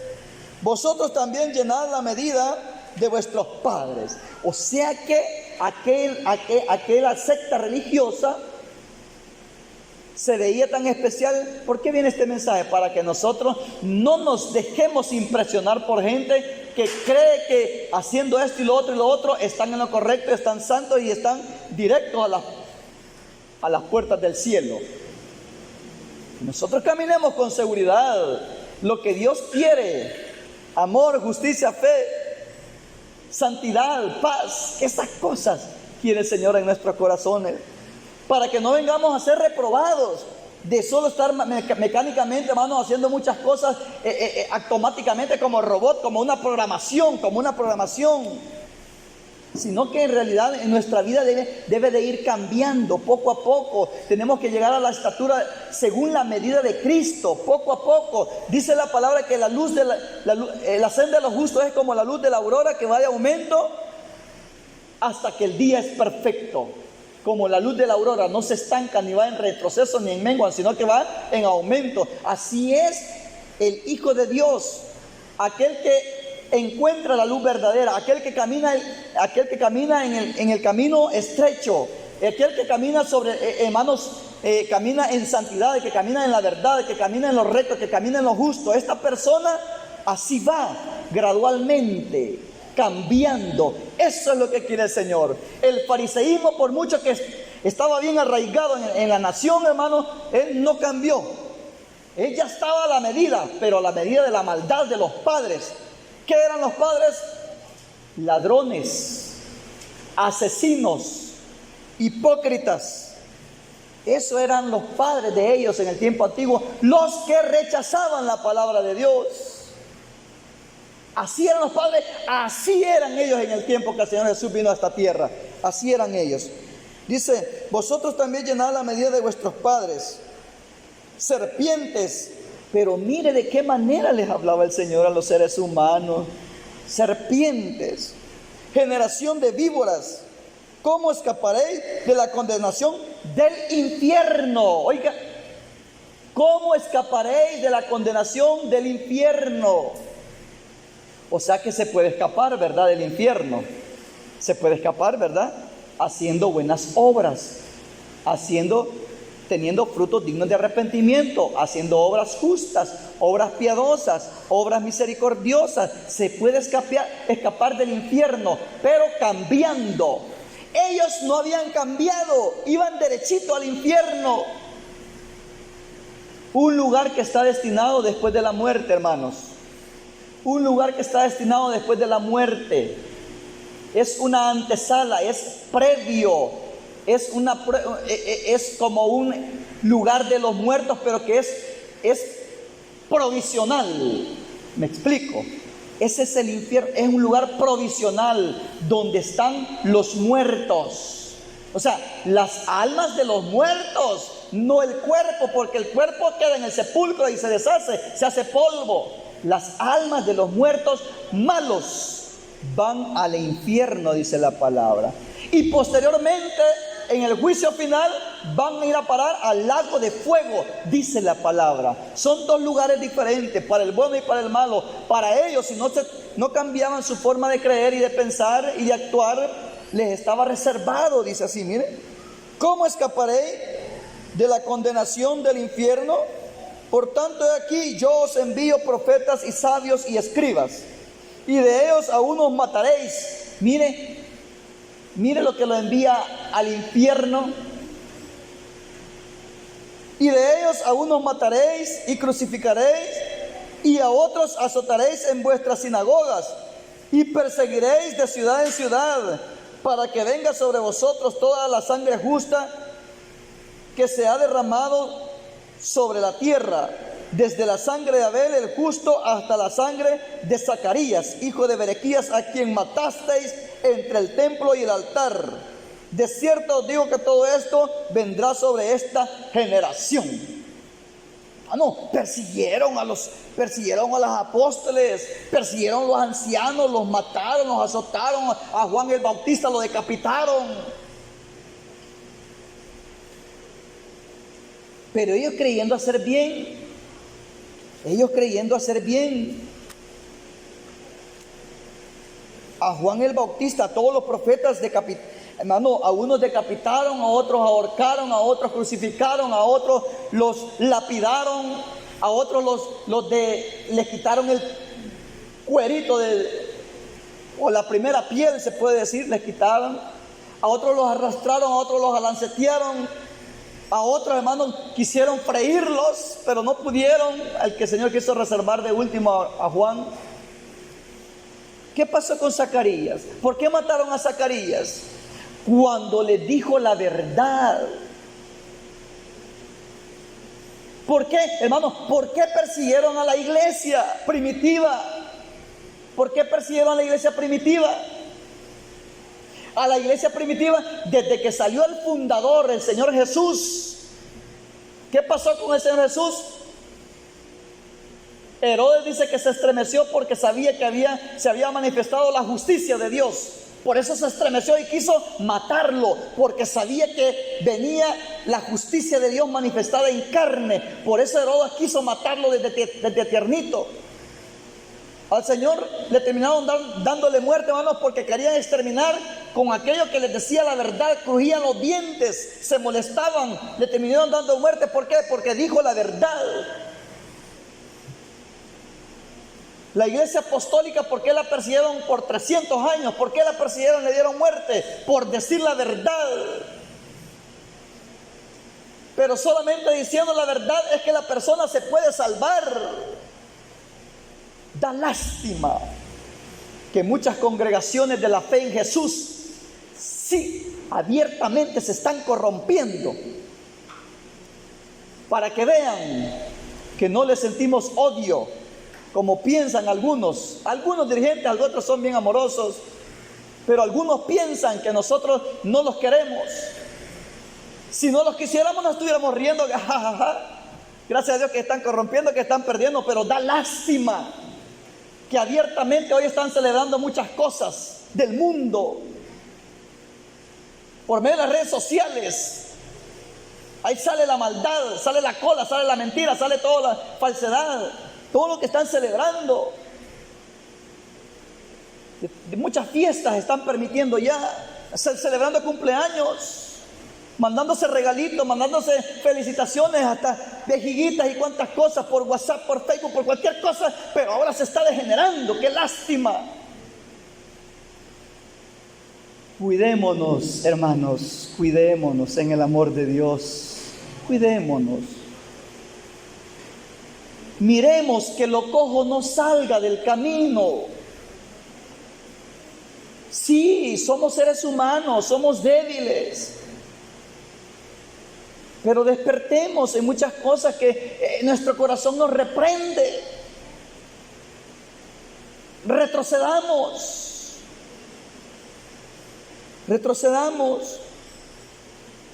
Vosotros también llenad la medida de vuestros padres. O sea que aquella secta religiosa se veía tan especial. ¿Por qué viene este mensaje? Para que nosotros no nos dejemos impresionar por gente que cree que haciendo esto y lo otro están en lo correcto, están santos y están directos a las puertas del cielo. Nosotros caminemos con seguridad lo que Dios quiere: amor, justicia, fe, santidad, paz. Esas cosas quiere el Señor en nuestros corazones, para que no vengamos a ser reprobados de solo estar mecánicamente, hermanos, haciendo muchas cosas automáticamente como robot, como una programación, sino que en realidad en nuestra vida debe de ir cambiando poco a poco. Tenemos que llegar a la estatura según la medida de Cristo, poco a poco. Dice la palabra que la senda de los justos es como la luz de la aurora, que va de aumento hasta que el día es perfecto. Como la luz de la aurora no se estanca, ni va en retroceso, ni en mengua, sino que va en aumento. Así es el Hijo de Dios, aquel que encuentra la luz verdadera, aquel que camina en el camino estrecho, aquel que camina camina en santidad, que camina en la verdad, que camina en lo recto, que camina en lo justo. Esta persona así va gradualmente cambiando. Eso es lo que quiere el Señor. El fariseísmo, por mucho que estaba bien arraigado en la nación, hermano, él no cambió. Él ya estaba a la medida, pero a la medida de la maldad de los padres. ¿Qué eran los padres? Ladrones, asesinos, hipócritas. Eso eran los padres de ellos en el tiempo antiguo, los que rechazaban la palabra de Dios. Así eran los padres, así eran ellos en el tiempo que el Señor Jesús vino a esta tierra. Así eran ellos. Dice, vosotros también llenad la medida de vuestros padres, serpientes. Pero mire de qué manera les hablaba el Señor a los seres humanos. Serpientes, generación de víboras, ¿cómo escaparéis de la condenación del infierno? Oiga, ¿cómo escaparéis de la condenación del infierno? O sea que se puede escapar, ¿verdad?, del infierno. Se puede escapar, ¿verdad?, haciendo buenas obras, teniendo frutos dignos de arrepentimiento, haciendo obras justas, obras piadosas, obras misericordiosas. Se puede escapar del infierno, pero cambiando. Ellos no habían cambiado, iban derechito al infierno. Un lugar que está destinado después de la muerte, hermanos. Un lugar que está destinado después de la muerte. Es una antesala, es previo, es como un lugar de los muertos, pero que es provisional. ¿Me explico? Ese es el infierno, es un lugar provisional donde están los muertos. O sea, las almas de los muertos, no el cuerpo, porque el cuerpo queda en el sepulcro y se deshace, se hace polvo. Las almas de los muertos malos van al infierno, dice la palabra. Y posteriormente, en el juicio final, van a ir a parar al lago de fuego, dice la palabra. Son dos lugares diferentes, para el bueno y para el malo. Para ellos, si no cambiaban su forma de creer y de pensar y de actuar, les estaba reservado, dice así, miren. ¿Cómo escaparé de la condenación del infierno? Por tanto, he aquí, yo os envío profetas y sabios y escribas, y de ellos a unos mataréis. Mire lo que lo envía al infierno. Y de ellos a unos mataréis y crucificaréis, y a otros azotaréis en vuestras sinagogas, y perseguiréis de ciudad en ciudad, para que venga sobre vosotros toda la sangre justa que se ha derramado sobre la tierra, desde la sangre de Abel el justo hasta la sangre de Zacarías, hijo de Berequías, a quien matasteis entre el templo y el altar. De cierto os digo que todo esto vendrá sobre esta generación. Persiguieron a los apóstoles, persiguieron a los ancianos, los mataron, los azotaron, a Juan el Bautista lo decapitaron. Pero ellos creyendo hacer bien, a Juan el Bautista, a todos los profetas a unos decapitaron, a otros ahorcaron, a otros crucificaron, a otros los lapidaron, a otros les quitaron el cuerito o la primera piel, se puede decir, les quitaron, a otros los arrastraron, a otros los alancetearon, a otros hermanos quisieron freírlos, pero no pudieron. Al que el Señor quiso reservar de último a Juan. ¿Qué pasó con Zacarías? ¿Por qué mataron a Zacarías? Cuando le dijo la verdad. ¿Por qué, hermanos? ¿Por qué persiguieron a la iglesia primitiva? ¿Por qué persiguieron a la iglesia primitiva? A la iglesia primitiva, desde que salió el fundador, el Señor Jesús. ¿Qué pasó con el Señor Jesús? Herodes dice que se estremeció porque sabía que se había manifestado la justicia de Dios. Por eso se estremeció y quiso matarlo, porque sabía que venía la justicia de Dios manifestada en carne. Por eso Herodes quiso matarlo desde tiernito. Al Señor le terminaron dándole muerte, hermanos, porque querían exterminar con aquello que les decía la verdad, crujían los dientes, se molestaban, le terminaron dando muerte. ¿Por qué? Porque dijo la verdad. La iglesia apostólica, ¿por qué la persiguieron por 300 años? ¿Por qué la persiguieron, le dieron muerte? Por decir la verdad. Pero solamente diciendo la verdad es que la persona se puede salvar. Da lástima que muchas congregaciones de la fe en Jesús sí abiertamente se están corrompiendo, para que vean que no les sentimos odio como piensan algunos dirigentes. Otros son bien amorosos, pero algunos piensan que nosotros no los queremos. Si no los quisiéramos, nos estuviéramos riendo, gracias a Dios que están corrompiendo, que están perdiendo. Pero da lástima que abiertamente hoy están celebrando muchas cosas del mundo por medio de las redes sociales. Ahí sale la maldad, sale la cola, sale la mentira, sale toda la falsedad, todo lo que están celebrando. De muchas fiestas están permitiendo ya, celebrando cumpleaños, mandándose regalitos, mandándose felicitaciones, hasta vejiguitas y cuantas cosas por WhatsApp, por Facebook, por cualquier cosa. Pero ahora se está degenerando. ¡Qué lástima! Cuidémonos, hermanos, cuidémonos en el amor de Dios. Cuidémonos. Miremos que lo cojo no salga del camino. Sí, somos seres humanos, somos débiles. Pero despertemos en muchas cosas que nuestro corazón nos reprende. Retrocedamos,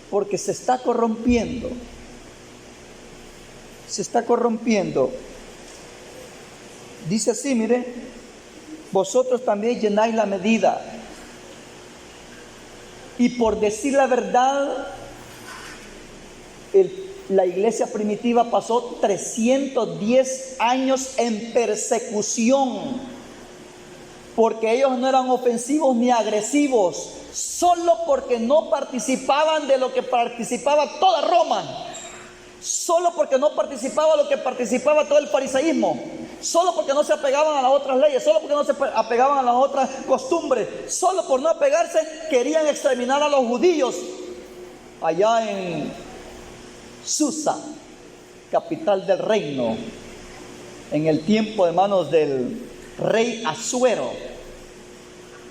porque se está corrompiendo. Dice así, mire, vosotros también llenáis la medida. Y por decir la verdad, la iglesia primitiva pasó 310 años en persecución, porque ellos no eran ofensivos ni agresivos, solo porque no participaban de lo que participaba toda Roma, solo porque no participaba lo que participaba todo el fariseísmo, solo porque no se apegaban a las otras leyes, solo porque no se apegaban a las otras costumbres, solo por no apegarse querían exterminar a los judíos. Allá en Susa, capital del reino, en el tiempo de manos del rey Asuero.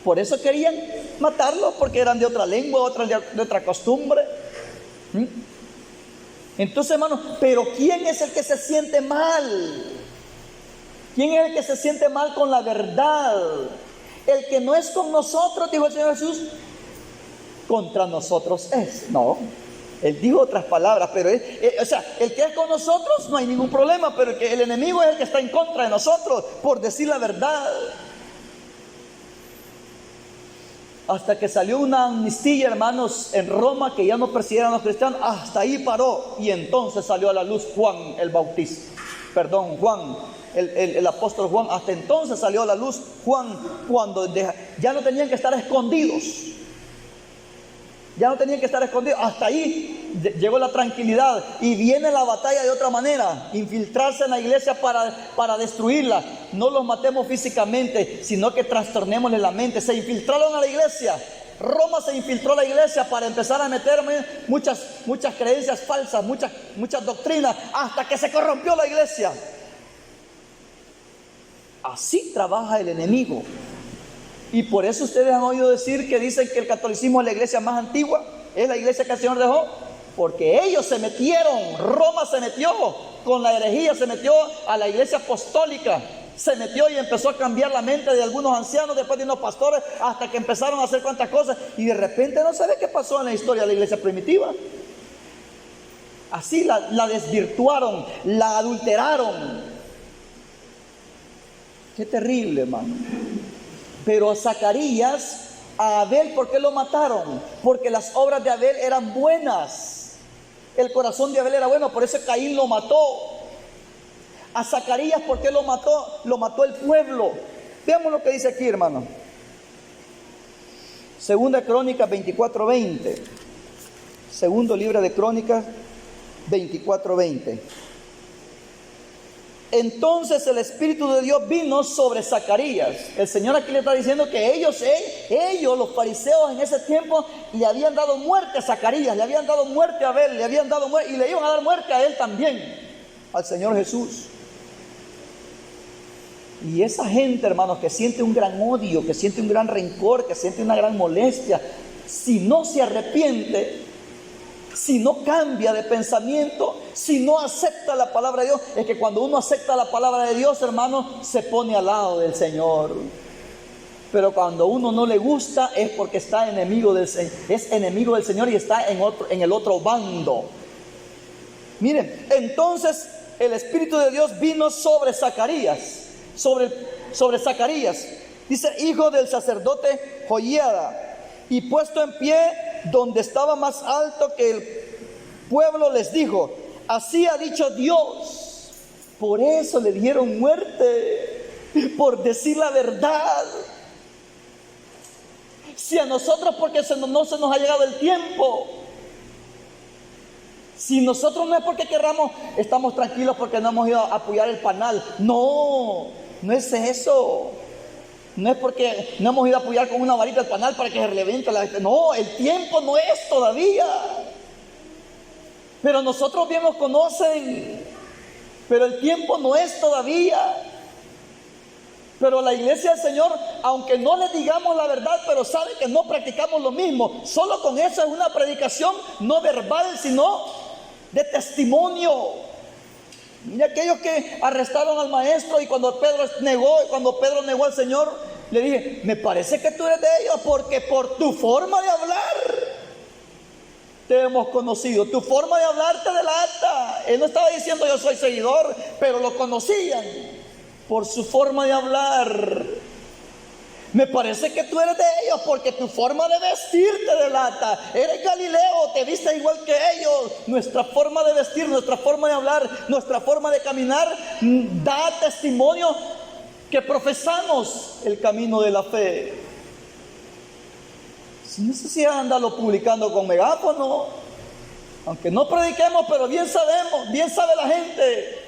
Por eso querían matarlos, porque eran de otra lengua, de otra costumbre. Entonces, hermanos, pero ¿quién es el que se siente mal? ¿Quién es el que se siente mal con la verdad? El que no es con nosotros, dijo el Señor Jesús, contra nosotros es. No, Él dijo otras palabras, pero el que es con nosotros no hay ningún problema, pero el enemigo es el que está en contra de nosotros, por decir la verdad. Hasta que salió una amnistía, hermanos, en Roma, que ya no persiguieran a los cristianos, hasta ahí paró, y entonces salió a la luz Juan el Bautista, Juan, el apóstol Juan. Hasta entonces salió a la luz Juan, cuando ya no tenían que estar escondidos, hasta ahí llegó la tranquilidad, y viene la batalla de otra manera, infiltrarse en la iglesia para destruirla. No los matemos físicamente, sino que trastornémosle la mente. Se infiltraron a la iglesia, Roma se infiltró a la iglesia para empezar a meterme muchas creencias falsas, muchas doctrinas, hasta que se corrompió la iglesia. Así trabaja el enemigo. Y por eso ustedes han oído decir que dicen que el catolicismo es la iglesia más antigua, es la iglesia que el Señor dejó, porque ellos se metieron, Roma se metió con la herejía, se metió a la iglesia apostólica, se metió y empezó a cambiar la mente de algunos ancianos, después de unos pastores, hasta que empezaron a hacer cuantas cosas, y de repente no sabe qué pasó en la historia de la iglesia primitiva. Así la desvirtuaron, la adulteraron. Qué terrible, hermano. Pero Zacarías, a Abel, ¿por qué lo mataron? Porque las obras de Abel eran buenas. El corazón de Abel era bueno, por eso Caín lo mató. A Zacarías, ¿por qué lo mató? Lo mató el pueblo. Veamos lo que dice aquí, hermano. Segunda Crónicas 24:20. Segundo libro de Crónicas 24:20. Entonces el Espíritu de Dios vino sobre Zacarías. El Señor aquí le está diciendo que ellos, los fariseos en ese tiempo, le habían dado muerte a Zacarías, le habían dado muerte a Abel, le habían dado muerte, y le iban a dar muerte a él también, al Señor Jesús. Y esa gente, hermanos, que siente un gran odio, que siente un gran rencor, que siente una gran molestia, si no se arrepiente, si no cambia de pensamiento, si no acepta la palabra de Dios, es que cuando uno acepta la palabra de Dios, hermano, se pone al lado del Señor. Pero cuando uno no le gusta, es porque es enemigo del Señor y está en el otro bando. Miren, entonces el Espíritu de Dios vino sobre Zacarías, sobre Zacarías, dice, hijo del sacerdote Joiada, y puesto en pie donde estaba más alto que el pueblo, les dijo, así ha dicho Dios. Por eso le dieron muerte, por decir la verdad. Si a nosotros, porque no se nos ha llegado el tiempo, si nosotros no es porque querramos, estamos tranquilos porque no hemos ido a apoyar el panal. No es eso. No es porque no hemos ido a apoyar con una varita el panal para que se reviente la... No, el tiempo no es todavía. Pero nosotros bien nos conocen. Pero el tiempo no es todavía. Pero la iglesia del Señor, aunque no le digamos la verdad, pero sabe que no practicamos lo mismo. Solo con eso es una predicación no verbal, sino de testimonio. Mira aquellos que arrestaron al maestro, y cuando Pedro negó al Señor, le dije, me parece que tú eres de ellos, porque por tu forma de hablar te hemos conocido, tu forma de hablar te delata. Él no estaba diciendo yo soy seguidor, pero lo conocían por su forma de hablar. Me parece que tú eres de ellos porque tu forma de vestir te delata. Eres Galileo, te viste igual que ellos. Nuestra forma de vestir, nuestra forma de hablar, nuestra forma de caminar da testimonio que profesamos el camino de la fe. Sin necesidad de andarlo publicando con megáfono, aunque no prediquemos, pero bien sabemos, bien sabe la gente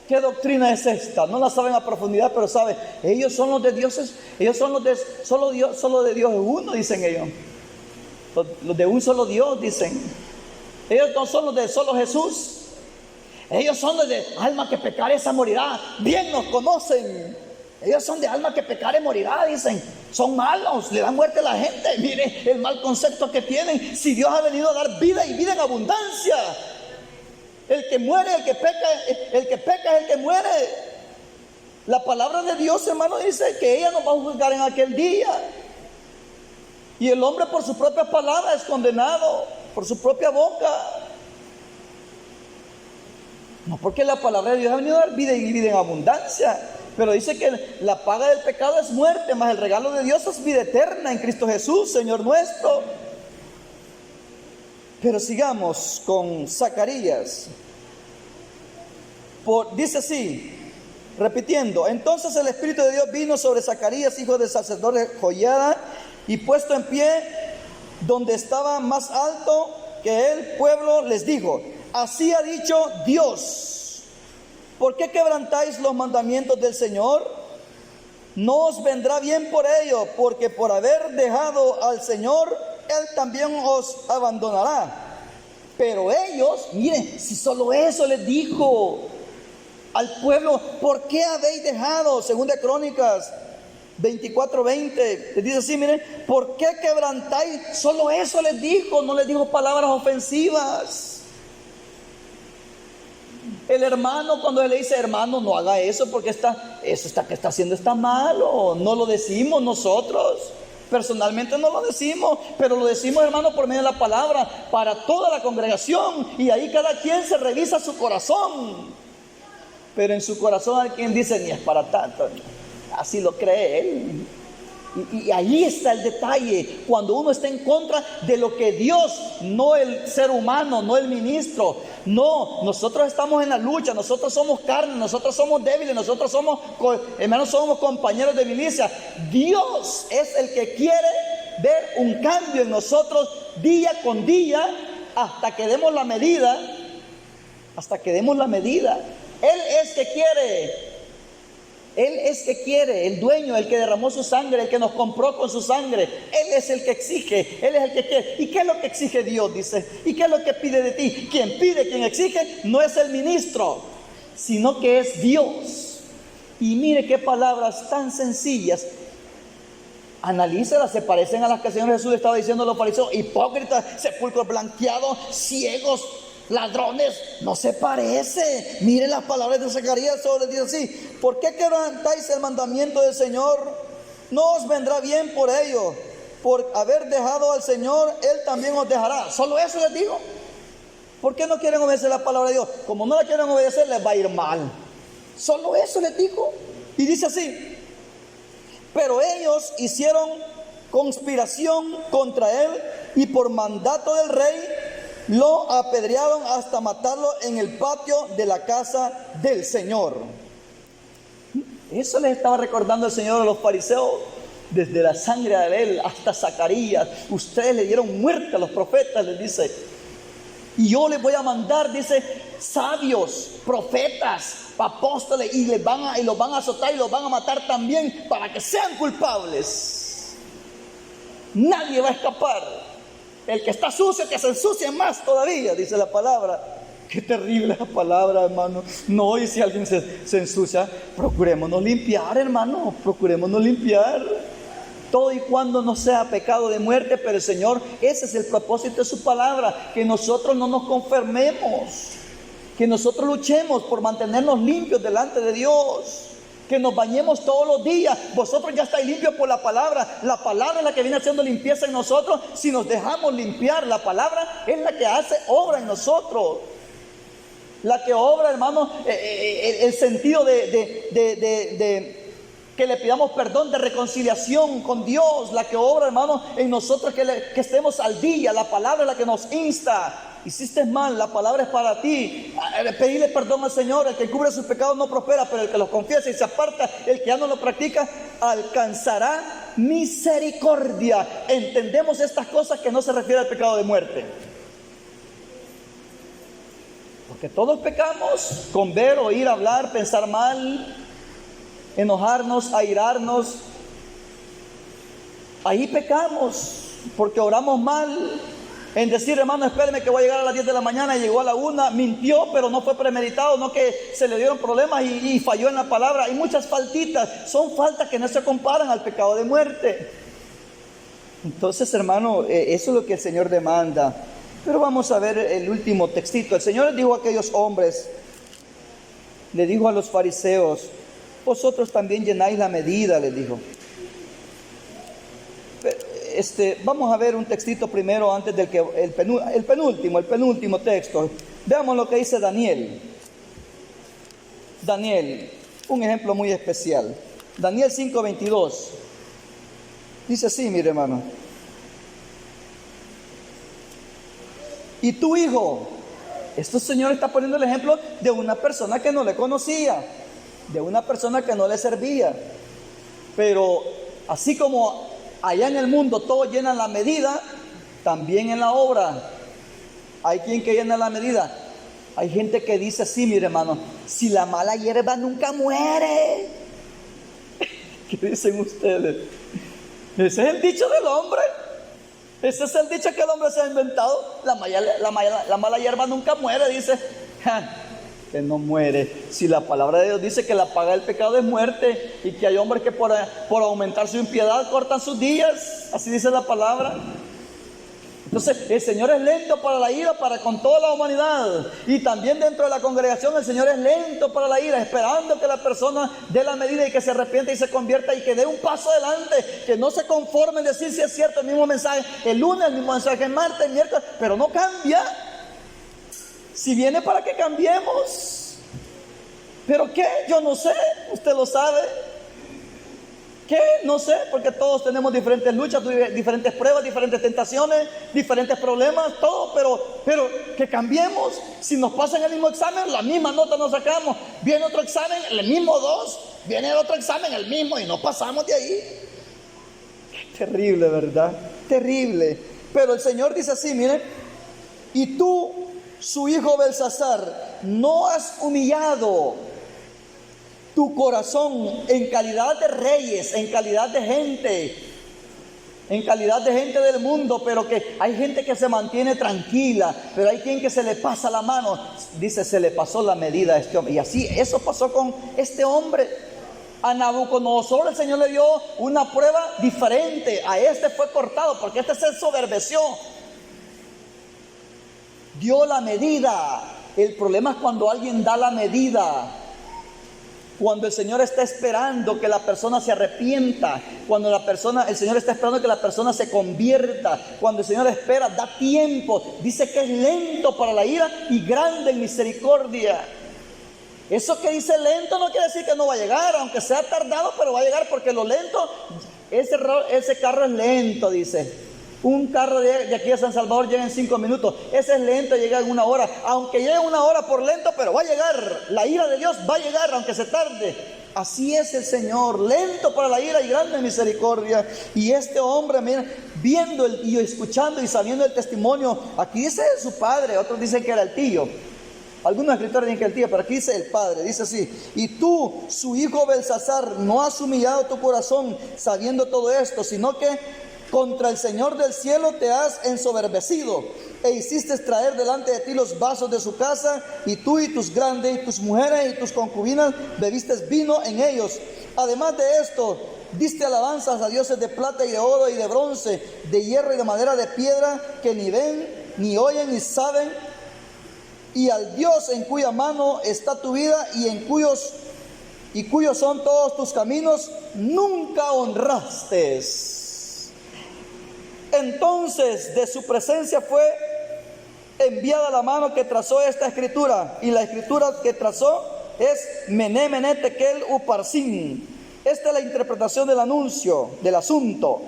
qué doctrina es esta. No la saben a profundidad, pero saben, ellos son los de dioses, ellos son los de solo de Dios es uno, dicen ellos. Los de un solo Dios, dicen. Ellos no son los de solo Jesús. Ellos son los de alma que pecare esa morirá. Bien nos conocen. Ellos son de alma que pecare morirá, dicen. Son malos, le dan muerte a la gente. Mire el mal concepto que tienen. Si Dios ha venido a dar vida y vida en abundancia. El que muere, el que peca es el que muere. La palabra de Dios, hermano, dice que ella nos va a juzgar en aquel día. Y el hombre por su propia palabra es condenado, por su propia boca. No, porque la palabra de Dios ha venido a dar vida y vida en abundancia. Pero dice que la paga del pecado es muerte, mas el regalo de Dios es vida eterna en Cristo Jesús, Señor nuestro. Pero sigamos con Zacarías. Dice así, repitiendo: entonces el Espíritu de Dios vino sobre Zacarías, hijo del sacerdote Joiada, y puesto en pie donde estaba más alto que el pueblo, les dijo: así ha dicho Dios, ¿por qué quebrantáis los mandamientos del Señor? No os vendrá bien por ello, porque por haber dejado al Señor, Él también os abandonará. Pero ellos, miren, si solo eso les dijo al pueblo, ¿por qué habéis dejado? Segunda Crónicas 24:20, les dice así, miren, ¿por qué quebrantáis? Solo eso les dijo, no les dijo palabras ofensivas. El hermano, cuando él le dice: hermano, no haga eso porque que está haciendo está malo, no lo decimos nosotros, personalmente no lo decimos, pero lo decimos, hermano, por medio de la palabra, para toda la congregación, y ahí cada quien se revisa su corazón. Pero en su corazón hay quien dice: ni es para tanto, así lo cree él. Y ahí está el detalle, cuando uno está en contra de lo que Dios, no el ser humano, no el ministro, no, nosotros estamos en la lucha, nosotros somos carne, nosotros somos débiles, nosotros somos, hermanos, somos compañeros de milicia. Dios es el que quiere ver un cambio en nosotros día con día, hasta que demos la medida, Él es que quiere. Él es que quiere, el dueño, el que derramó su sangre, el que nos compró con su sangre. Él es el que exige, Él es el que quiere. ¿Y qué es lo que exige Dios? Dice. ¿Y qué es lo que pide de ti? Quien pide, quien exige, no es el ministro, sino que es Dios. Y mire qué palabras tan sencillas. Analícelas, se parecen a las que el Señor Jesús estaba diciendo a los fariseos: hipócritas, sepulcros blanqueados, ciegos, ladrones. No se parece. Miren las palabras de Zacarías, sobre dice así: ¿por qué quebrantáis el mandamiento del Señor? No os vendrá bien por ello. Por haber dejado al Señor, Él también os dejará. Solo eso les digo. ¿Por qué no quieren obedecer la palabra de Dios? Como no la quieren obedecer, les va a ir mal. Solo eso les digo. Y dice así: pero ellos hicieron conspiración contra Él, y por mandato del rey lo apedrearon hasta matarlo en el patio de la casa del Señor. Eso les estaba recordando el Señor a los fariseos. Desde la sangre de Abel hasta Zacarías, ustedes le dieron muerte a los profetas, les dice. Y yo les voy a mandar, dice, sabios, profetas, apóstoles, y los van a azotar y los van a matar también, para que sean culpables. Nadie va a escapar. El que está sucio, que se ensucie más todavía, dice la palabra. Qué terrible la palabra, hermano. No, y si alguien se ensucia, procurémonos limpiar, hermano. Procurémonos limpiar. Todo y cuando no sea pecado de muerte, pero el Señor, ese es el propósito de su palabra. Que nosotros no nos conformemos. Que nosotros luchemos por mantenernos limpios delante de Dios. Que nos bañemos todos los días. Vosotros ya estáis limpios por la palabra. La palabra es la que viene haciendo limpieza en nosotros. Si nos dejamos limpiar, la palabra es la que hace obra en nosotros. La que obra, hermano, el sentido de que le pidamos perdón, de reconciliación con Dios. La que obra, hermano, en nosotros que estemos al día. La palabra es la que nos insta. Hiciste mal, la palabra es para ti. Pedirle perdón al Señor. El que cubre sus pecados no prospera, pero el que los confiesa y se aparta, el que ya no lo practica, alcanzará misericordia. Entendemos estas cosas, que no se refiere al pecado de muerte. Porque todos pecamos con ver, oír, hablar, pensar mal, enojarnos, airarnos. Ahí pecamos porque oramos mal. En decir, hermano, espéreme que voy a llegar a las 10 de la mañana, y llegó a la 1, mintió, pero no fue premeditado, no que se le dieron problemas y falló en la palabra. Hay muchas faltitas, son faltas que no se comparan al pecado de muerte. Entonces, hermano, eso es lo que el Señor demanda. Pero vamos a ver el último textito. El Señor les dijo a aquellos hombres, le dijo a los fariseos, vosotros también llenáis la medida, les dijo. Vamos a ver un textito primero antes del que el penúltimo texto. Veamos lo que dice Daniel. Daniel, un ejemplo muy especial. Daniel 5:22. Dice así, mire hermano. Y tu hijo, este Señor está poniendo el ejemplo de una persona que no le conocía, de una persona que no le servía. Pero así como allá en el mundo todos llenan la medida, también en la obra hay quien que llena la medida. Hay gente que dice así, mire hermano, si la mala hierba nunca muere. ¿Qué dicen ustedes? Ese es el dicho del hombre. Ese es el dicho que el hombre se ha inventado. La mala hierba nunca muere, dice. Que no muere. Si la palabra de Dios dice que la paga del pecado es muerte, y que hay hombres que por aumentar su impiedad cortan sus días. Así dice la palabra. Entonces el Señor es lento para la ira para con toda la humanidad, y también dentro de la congregación el Señor es lento para la ira, esperando que la persona dé la medida y que se arrepienta y se convierta y que dé un paso adelante, que no se conforme en decir si es cierto el mismo mensaje el lunes, el mismo mensaje el martes, el miércoles, pero no cambia. Si viene para que cambiemos. ¿Pero qué? Yo no sé, usted lo sabe. ¿Qué? No sé, porque todos tenemos diferentes luchas, diferentes pruebas, diferentes tentaciones, diferentes problemas, todo, pero que cambiemos. Si nos pasan el mismo examen, la misma nota nos sacamos. Viene otro examen, el mismo 2, viene el otro examen, el mismo, y no pasamos de ahí. Qué terrible, ¿verdad? Terrible. Pero el Señor dice así, miren, y tú, su hijo Belsasar, no has humillado tu corazón en calidad de reyes, en calidad de gente del mundo, pero que hay gente que se mantiene tranquila, pero hay quien que se le pasa la mano. Dice, se le pasó la medida a este hombre. Y así, eso pasó con este hombre. A Nabucodonosor el Señor le dio una prueba diferente. A este fue cortado porque este se soberbeció. Dio la medida. El problema es cuando alguien da la medida. Cuando el Señor está esperando que la persona se arrepienta, cuando el Señor está esperando que la persona se convierta, cuando el Señor espera, da tiempo. Dice que es lento para la ira y grande en misericordia. Eso que dice lento no quiere decir que no va a llegar, aunque sea tardado, pero va a llegar, porque lo lento, ese carro es lento, dice. Un carro de aquí a San Salvador llega en 5 minutos. Ese es lento, llega en 1 hora. Aunque llegue 1 hora por lento, pero va a llegar. La ira de Dios va a llegar, aunque se tarde. Así es el Señor, lento para la ira y grande en misericordia. Y este hombre, mira, viendo y escuchando y sabiendo el testimonio, aquí dice su padre, otros dicen que era el tío. Algunos escritores dicen que el tío, pero aquí dice el padre, dice así: y tú, su hijo Belsasar, no has humillado tu corazón sabiendo todo esto, sino que contra el Señor del cielo te has ensoberbecido, e hiciste traer delante de ti los vasos de su casa, y tú y tus grandes y tus mujeres y tus concubinas bebiste vino en ellos. Además de esto, diste alabanzas a dioses de plata y de oro y de bronce, de hierro y de madera, de piedra, que ni ven, ni oyen, ni saben, y al Dios en cuya mano está tu vida y cuyos son todos tus caminos, nunca honraste. Entonces de su presencia fue enviada la mano que trazó esta escritura, y la escritura que trazó es Mené, Mené, Tekel, Uparsin. Esta es la interpretación del anuncio, del asunto.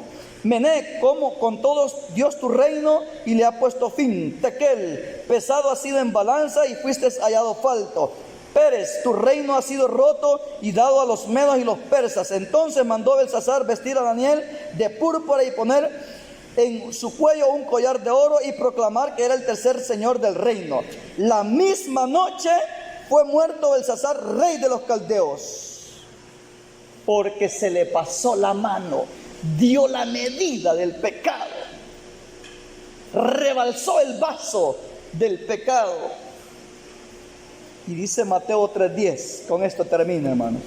Mené, como con todos Dios tu reino y le ha puesto fin. Tekel, pesado ha sido en balanza y fuiste hallado falto. Pérez, tu reino ha sido roto y dado a los medos y los persas. Entonces mandó Belsasar vestir a Daniel de púrpura y poner en su cuello un collar de oro y proclamar que era el tercer señor del reino. La misma noche fue muerto Belsasar, rey de los caldeos, porque se le pasó la mano, dio la medida del pecado, rebalsó el vaso del pecado. Y dice Mateo 3:10, con esto termino, hermano,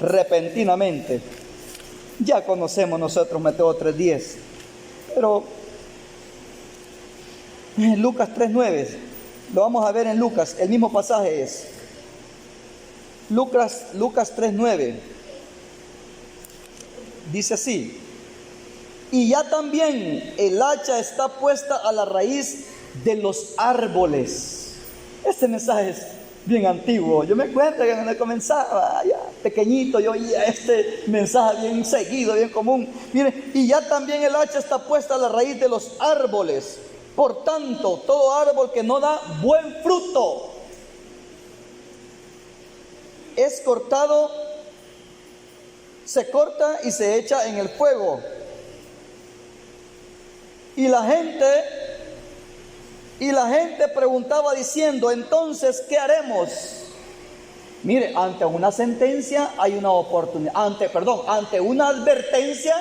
repentinamente. Ya conocemos nosotros Mateo 3:10, pero Lucas 3:9. Lo vamos a ver en Lucas, el mismo pasaje es. Lucas 3:9. Dice así: y ya también el hacha está puesta a la raíz de los árboles. Este mensaje es bien antiguo. Yo me acuerdo que cuando comenzaba, ya pequeñito, yo oía este mensaje bien seguido, bien común. Miren, y ya también el hacha está puesta a la raíz de los árboles. Por tanto, todo árbol que no da buen fruto es cortado, se corta y se echa en el fuego. Y la gente preguntaba diciendo: entonces, ¿qué haremos? Mire, ante una sentencia hay una oportunidad. Ante una advertencia.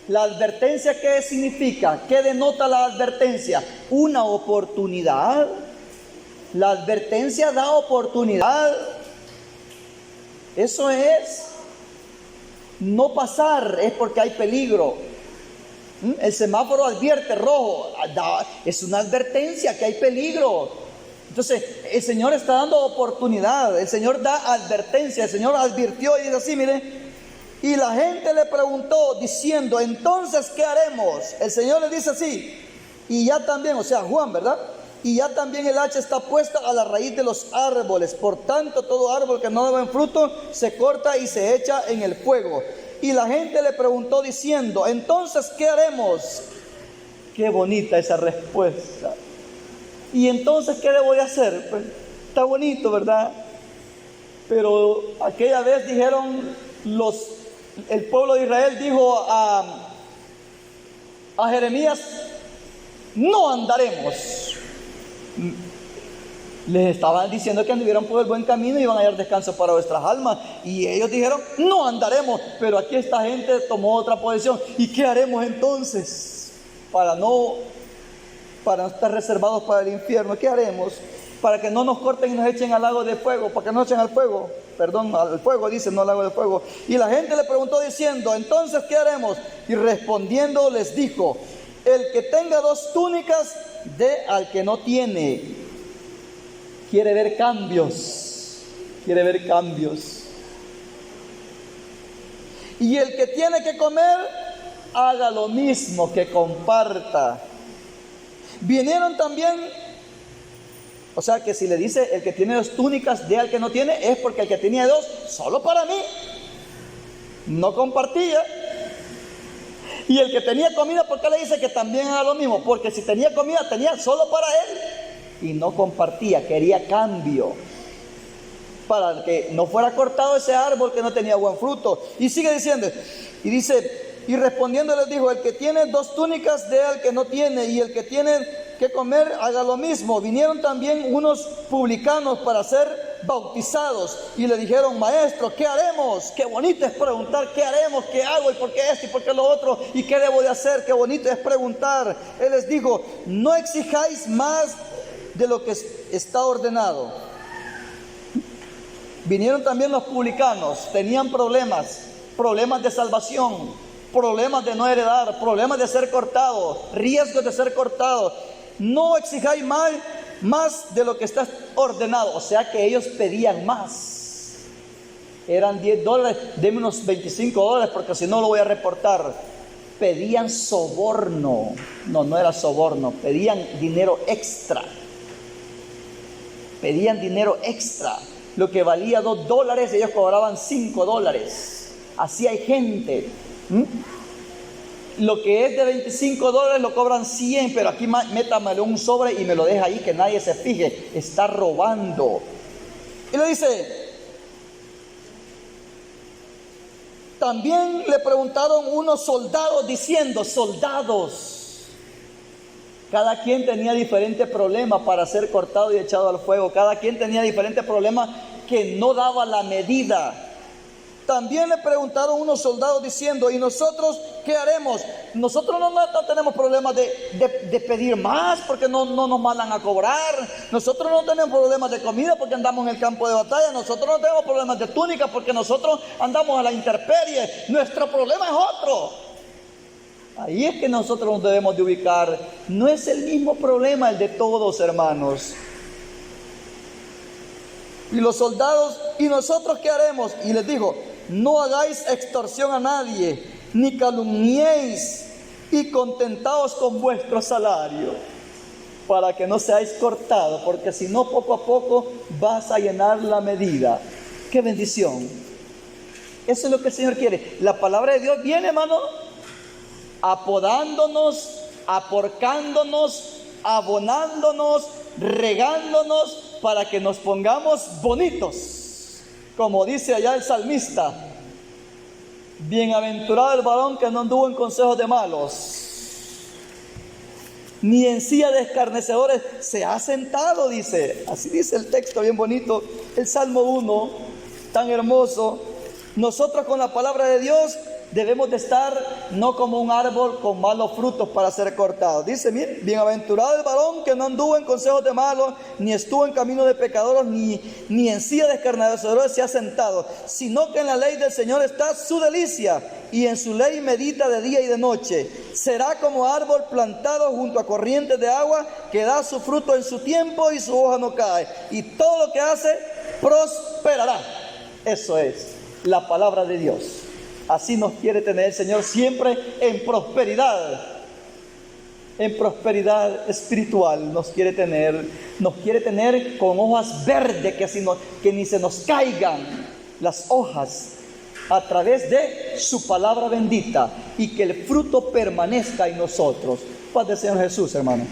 ¿La advertencia qué significa? ¿Qué denota la advertencia? Una oportunidad. La advertencia da oportunidad. Eso es. No pasar es porque hay peligro. El semáforo advierte rojo. Es una advertencia que hay peligro. Entonces, el Señor está dando oportunidad. El Señor da advertencia. El Señor advirtió y dice así, mire. Y la gente le preguntó diciendo: entonces, ¿qué haremos? El Señor le dice así: y ya también, o sea, Juan, ¿verdad? Y ya también el hacha está puesta a la raíz de los árboles. Por tanto, todo árbol que no da buen fruto se corta y se echa en el fuego. Y la gente le preguntó diciendo: entonces, ¿qué haremos? Qué bonita esa respuesta. Y entonces, ¿qué debo de hacer? Pues, está bonito, ¿verdad? Pero aquella vez dijeron el pueblo de Israel dijo a Jeremías: no andaremos. Les estaban diciendo que anduvieran por el buen camino y iban a hallar descanso para vuestras almas. Y ellos dijeron: no andaremos. Pero aquí esta gente tomó otra posición. ¿Y qué haremos entonces? Para no estar reservados para el infierno. ¿Qué haremos? Para que no nos corten y nos echen al lago de fuego. Para que no echen al fuego. Perdón, al fuego dice, no al lago de fuego. Y la gente le preguntó diciendo: entonces, ¿qué haremos? Y respondiendo les dijo: el que tenga 2 túnicas, dé al que no tiene. Quiere ver cambios. Quiere ver cambios. Y el que tiene que comer, haga lo mismo, que comparta. Vinieron también, o sea que si le dice el que tiene 2 túnicas, dé al que no tiene, es porque el que tenía 2, solo para mí, no compartía. Y el que tenía comida, ¿por qué le dice que también haga lo mismo? Porque si tenía comida, tenía solo para él. Y no compartía, quería cambio. Para que no fuera cortado ese árbol que no tenía buen fruto. Y sigue diciendo, y dice, y respondiendo les dijo: el que tiene 2 túnicas, dé al que no tiene, y el que tiene que comer, haga lo mismo. Vinieron también unos publicanos para ser bautizados y le dijeron: maestro, ¿qué haremos? Qué bonito es preguntar: ¿qué haremos? ¿Qué hago? ¿Y por qué esto? ¿Y por qué lo otro? ¿Y qué debo de hacer? Qué bonito es preguntar. Él les dijo: no exijáis más de lo que está ordenado. Vinieron también los publicanos, tenían problemas de salvación, problemas de no heredar, problemas de ser cortados, riesgos de ser cortados. No exijáis más de lo que está ordenado. O sea que ellos pedían más. Eran $10, denme unos $25 porque si no lo voy a reportar. Pedían soborno. No era soborno, pedían dinero extra. Pedían dinero extra. Lo que valía $2, ellos cobraban $5. Así hay gente. Lo que es de $25 lo cobran 100, pero aquí métamelo un sobre y me lo deja ahí que nadie se fije. Está robando. Y le dice, también le preguntaron unos soldados diciendo: soldados. Cada quien tenía diferente problema para ser cortado y echado al fuego. Cada quien tenía diferente problema que no daba la medida. También le preguntaron unos soldados diciendo: ¿y nosotros qué haremos? Nosotros no tenemos problemas de pedir más porque no nos mandan a cobrar. Nosotros no tenemos problemas de comida porque andamos en el campo de batalla. Nosotros no tenemos problemas de túnica porque nosotros andamos a la intemperie. Nuestro problema es otro. Ahí es que nosotros nos debemos de ubicar. No es el mismo problema el de todos, hermanos. Y los soldados, ¿y nosotros qué haremos? Y les dijo, no hagáis extorsión a nadie, ni calumniéis, y contentaos con vuestro salario, para que no seáis cortados, porque si no, poco a poco vas a llenar la medida. ¡Qué bendición! Eso es lo que el Señor quiere. La palabra de Dios viene, hermano, apodándonos, aporcándonos, abonándonos, regándonos, para que nos pongamos bonitos. Como dice allá el salmista, bienaventurado el varón que no anduvo en consejos de malos, ni en silla de escarnecedores se ha sentado, dice. Así dice el texto bien bonito, el Salmo 1, tan hermoso. Nosotros con la palabra de Dios debemos de estar no como un árbol con malos frutos para ser cortados. Dice, mire, bienaventurado el varón que no anduvo en consejos de malos, ni estuvo en camino de pecadores, ni en silla de escarnecedores se ha sentado, sino que en la ley del Señor está su delicia, y en su ley medita de día y de noche. Será como árbol plantado junto a corrientes de agua, que da su fruto en su tiempo y su hoja no cae, y todo lo que hace prosperará. Eso es la palabra de Dios. Así nos quiere tener el Señor siempre en prosperidad espiritual. Nos quiere tener con hojas verdes, que ni se nos caigan las hojas, a través de su palabra bendita, y que el fruto permanezca en nosotros. Paz del Señor Jesús, hermano.